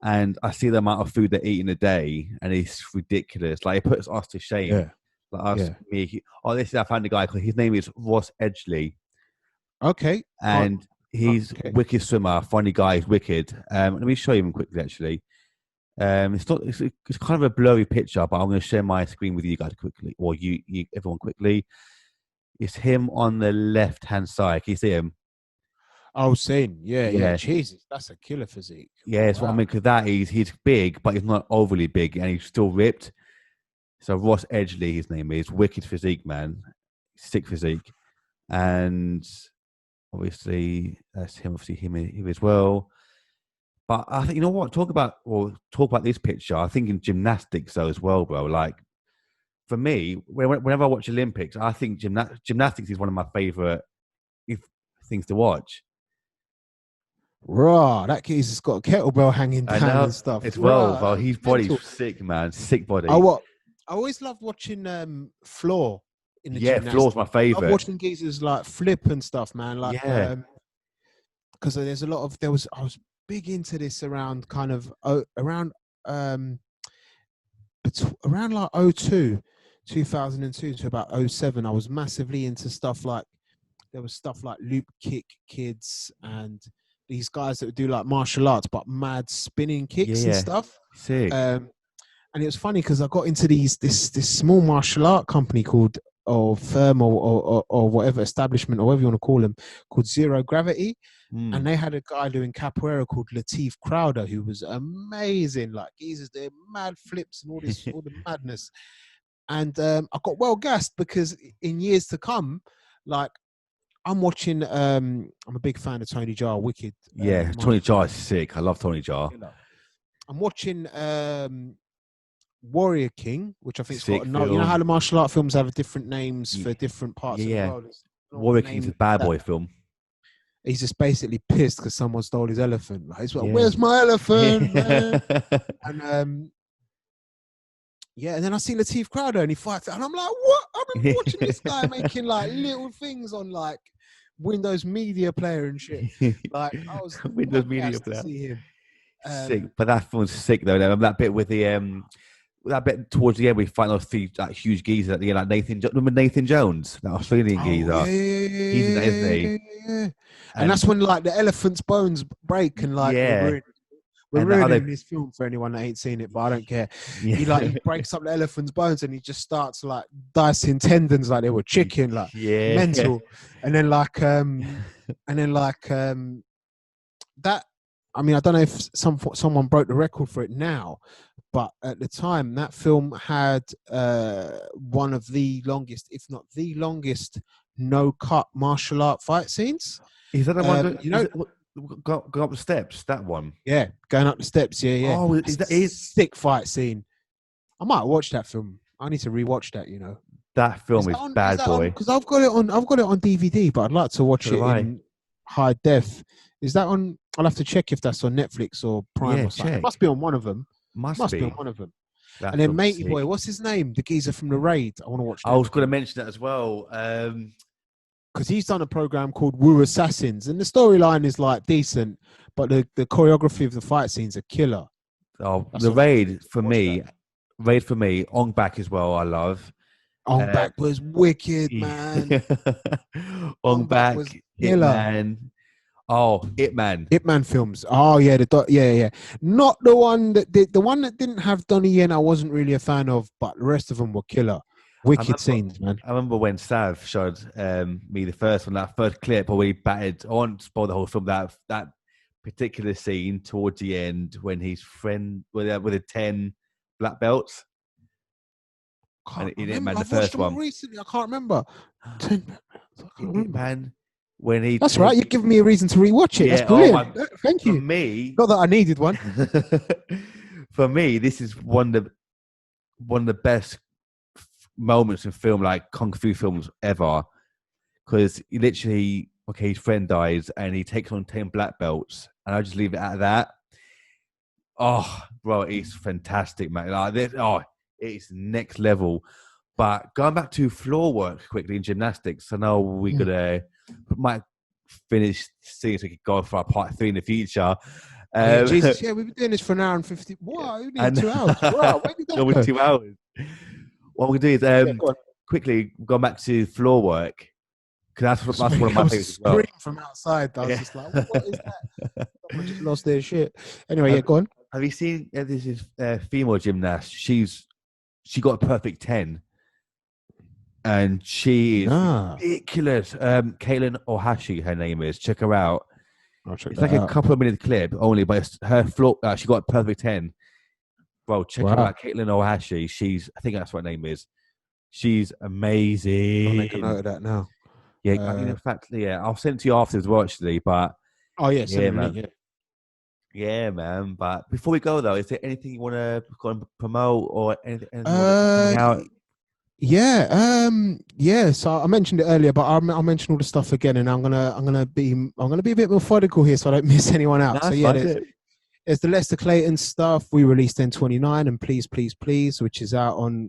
and I see the amount of food they eat in a day, and it's ridiculous. Like it puts us to shame. Yeah, Like us, yeah. me. This is I found a guy. His name is Ross Edgley, Okay. and he's Okay. wicked swimmer. Funny guy. He's wicked. Let me show you him quickly. Actually, it's not. It's kind of a blurry picture, but I'm going to share my screen with you guys quickly, or you everyone quickly. It's him on the left hand side. Can you see him? I was saying, yeah. Yeah. Jesus, that's a killer physique. Yeah, it's what I Wow. mean. Because that he's big, but he's not overly big, and he's still ripped. So Ross Edgley, his name is wicked physique, man, sick physique, and obviously that's him. Obviously him as well. But I think you know what? Talk about this picture. I think in gymnastics though as well, bro. Like for me, whenever I watch Olympics, I think gymnastics is one of my favorite things to watch. Raw, that kid's just got a kettlebell hanging I down and know stuff. as well, Raw, bro. that's His body's mental. sick, man. Sick I body. what? I always loved watching floor in the Yeah, floor's my gymnastics. Love favorite. watching geezers like flip and stuff, man. Like Yeah. because there's a lot of I was big into this around kind of around um around like 2002 to about 07. I was massively into stuff like there was stuff like loop kick kids and these guys that would do like martial arts but mad spinning kicks and Yeah. stuff. Sick. And it was funny because I got into this small martial art company called or firm or whatever establishment or whatever you want to call them called Zero Gravity. And they had a guy doing capoeira called Latif Crowder who was amazing. Like he's doing mad flips and all the madness. And I got well gassed because in years to come, like I'm watching. I'm a big fan of Tony Jaa, wicked. Yeah, Tony Jaa is sick. I love Tony Jaa. I'm watching Warrior King, which I think's got Sick another. You know how film. the martial art films have different names for different parts of the Yeah. world. Warwick is a bad boy film. He's just basically pissed because someone stole his elephant. Like, he's like, Yeah. "Where's my elephant, Yeah. man?" And yeah, and then I see Latif Crowder and he fights, and I'm like, "What?" I've been watching this guy making like little things on like Windows Media Player and shit. Like I was Windows Media to Player. see him. Sick, but that film's sick though. That bit with the that bit towards the end, we find those three like huge geezers at the end, like remember Nathan Jones, that Australian geezer. He's in that, isn't he? Yeah. And that's when like the elephant's bones break and like yeah, we're and ruining this film for anyone that ain't seen it, but I don't care. yeah. He breaks up the elephant's bones and he just starts like dicing tendons like they were chicken, like yeah, mental. And then that. I mean, I don't know if someone broke the record for it now, but at the time, that film had one of the longest, if not the longest, no-cut martial art fight scenes. Is that the one? You know, go up the steps. That one. yeah, going up the steps. Yeah. Oh, is that sick fight scene? I might watch that film. I need to rewatch that. You know, that film is bad boy. Because I've got it on DVD, but I'd like to watch it in high def. Is that on? I'll have to check if that's on Netflix or Prime or something. It must be on one of them. Must be on one of them. And then Matey Boy, what's his name? The geezer from The Raid. I want to watch that. I was going to mention that as well. Because he's done a program called Wu Assassins, and the storyline is like decent, but the choreography of the fight scenes are killer. Oh, the Raid for me, Ong Bak as well. I love. Ong Bak was wicked, man. Ong Bak was killer. Hitman. Oh, Hitman films. Oh yeah, yeah. Not the one that didn't have Donnie Yen. I wasn't really a fan of, but the rest of them were killer. Wicked scenes, man. I remember when Sav showed me the first one, that first clip where he battered. I won't spoil the whole film. That particular scene towards the end when he's friend with the 10 black belts. Can't remember. I've watched them recently. I can't remember. 10 black belts. I can't remember. Man. That's right. You're giving me a reason to rewatch it. Yeah, that's brilliant. Thank you. For me, not that I needed one. For me, this is one of the best moments in film, like kung fu films ever, because his friend dies and he takes on 10 black belts, and I just leave it at that. Oh, bro, it's fantastic, man. Like this, it's next level. But going back to floor work quickly in gymnastics, I know we're gonna put my finish seeing so we could go for our part 3 in the future. Yeah, Jesus, yeah, we've been doing this for an hour and 50. Wow, we need 2 hours. Wow, where did that no, go? 2 hours. What we're going to do is quickly go back to floor work, because that's one of my favorites as well. Scream from outside. I was just like, what is that? Someone just lost their shit. Anyway, go on. Have you seen this is female gymnast? She got a perfect 10, and she is ridiculous. Caitlin Ohashi, her name is. Check her out. It's like a couple of minute clip only, but it's her floor. She got a perfect 10. Bro, check her out, Caitlin Ohashi. I think that's what her name is. She's amazing. I'll make a note of that now. Yeah, I mean, in fact, yeah, I'll send it to you after as well, actually. But man. Yeah, man. But before we go, though, is there anything you want to promote or anything coming out? Yeah. So I mentioned it earlier, but I'll mention all the stuff again, and I'm gonna be a bit methodical here, so I don't miss anyone out. There's the Lester Clayton stuff. We released N29 and Please, Please, Please, which is out on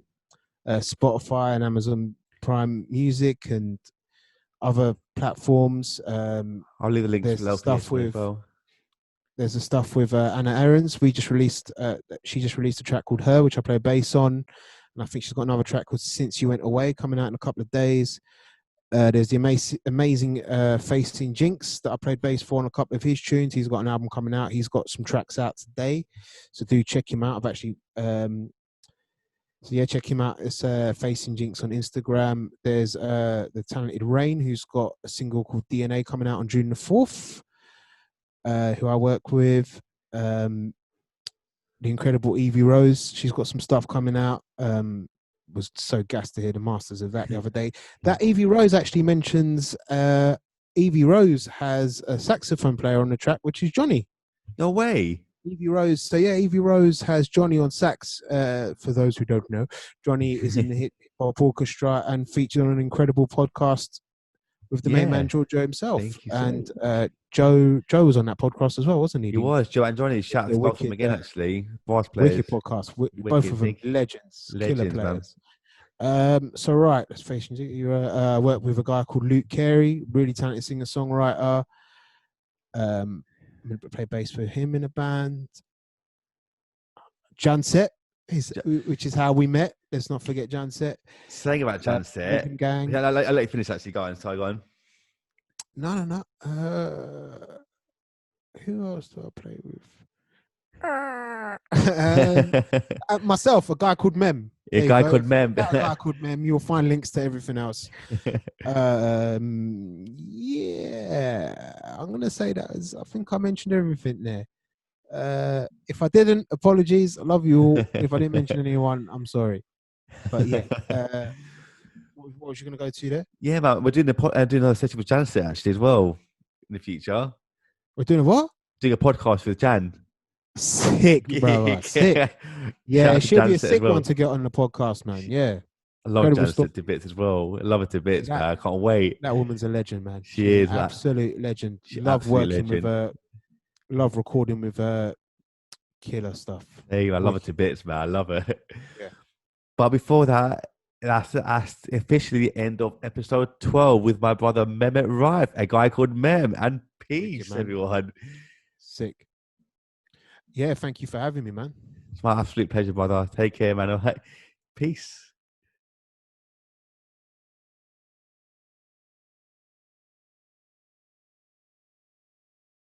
Spotify and Amazon Prime Music and other platforms. I'll leave the links below. There's the stuff with Anna Ahrens. She just released a track called Her, which I play bass on, and I think she's got another track called Since You Went Away coming out in a couple of days. There's the amazing Facing Jinx that I played bass for on a couple of his tunes. He's got an album coming out. He's got some tracks out today, so do check him out. I've actually check him out. It's Facing Jinx on Instagram. There's the talented Rain, who's got a single called DNA coming out on June the 4th, who I work with. The incredible Evie Rose, she's got some stuff coming out. Was so gassed to hear the masters of that the other day. That Evie Rose actually mentions Evie Rose has a saxophone player on the track, which is Johnny. No way. Evie Rose. So yeah, Evie Rose has Johnny on sax. For those who don't know, Johnny is in the Hip Hop Orchestra and featured on an incredible podcast with the main man Georgio himself. And Joe was on that podcast as well, wasn't he? He was. Joe and Johnny. Shout out to both of them again, actually. Boss players. Wicked podcast. Both of them legends, killer players. So right, let's face it. You work with a guy called Luke Carey, really talented singer-songwriter. I'm going to play bass for him in a band. Janset, which is how we met. Let's not forget Janset. Saying about Janset. Gang. Yeah, I'll let you finish actually. Go on. Go on. No. Who else do I play with? Myself, a guy called Mem. A guy called Mem. A guy called Mem. You'll find links to everything else. I'm gonna say that I think I mentioned everything there. If I didn't, apologies. I love you all. If I didn't mention anyone, I'm sorry. But yeah, what was you gonna go to there? Yeah, man, we're doing another session with Jan actually as well in the future. We're doing a what? Doing a podcast with Jan. Sick, bro. Sick. Yeah, it should be a sick one to get on the podcast, man. Yeah. I love Janset to bits as well. I love her to bits, man. I can't wait. That woman's a legend, man. She is an absolute legend. Love working with her. Love recording with her. Killer stuff. Hey, I love her to bits, man. I love her. Yeah. But before that, that's officially the end of episode 12 with my brother Mehmet Raif, a guy called Mem. And peace, everyone. Sick. Yeah, thank you for having me, man. It's my absolute pleasure, brother. Take care, man. Peace.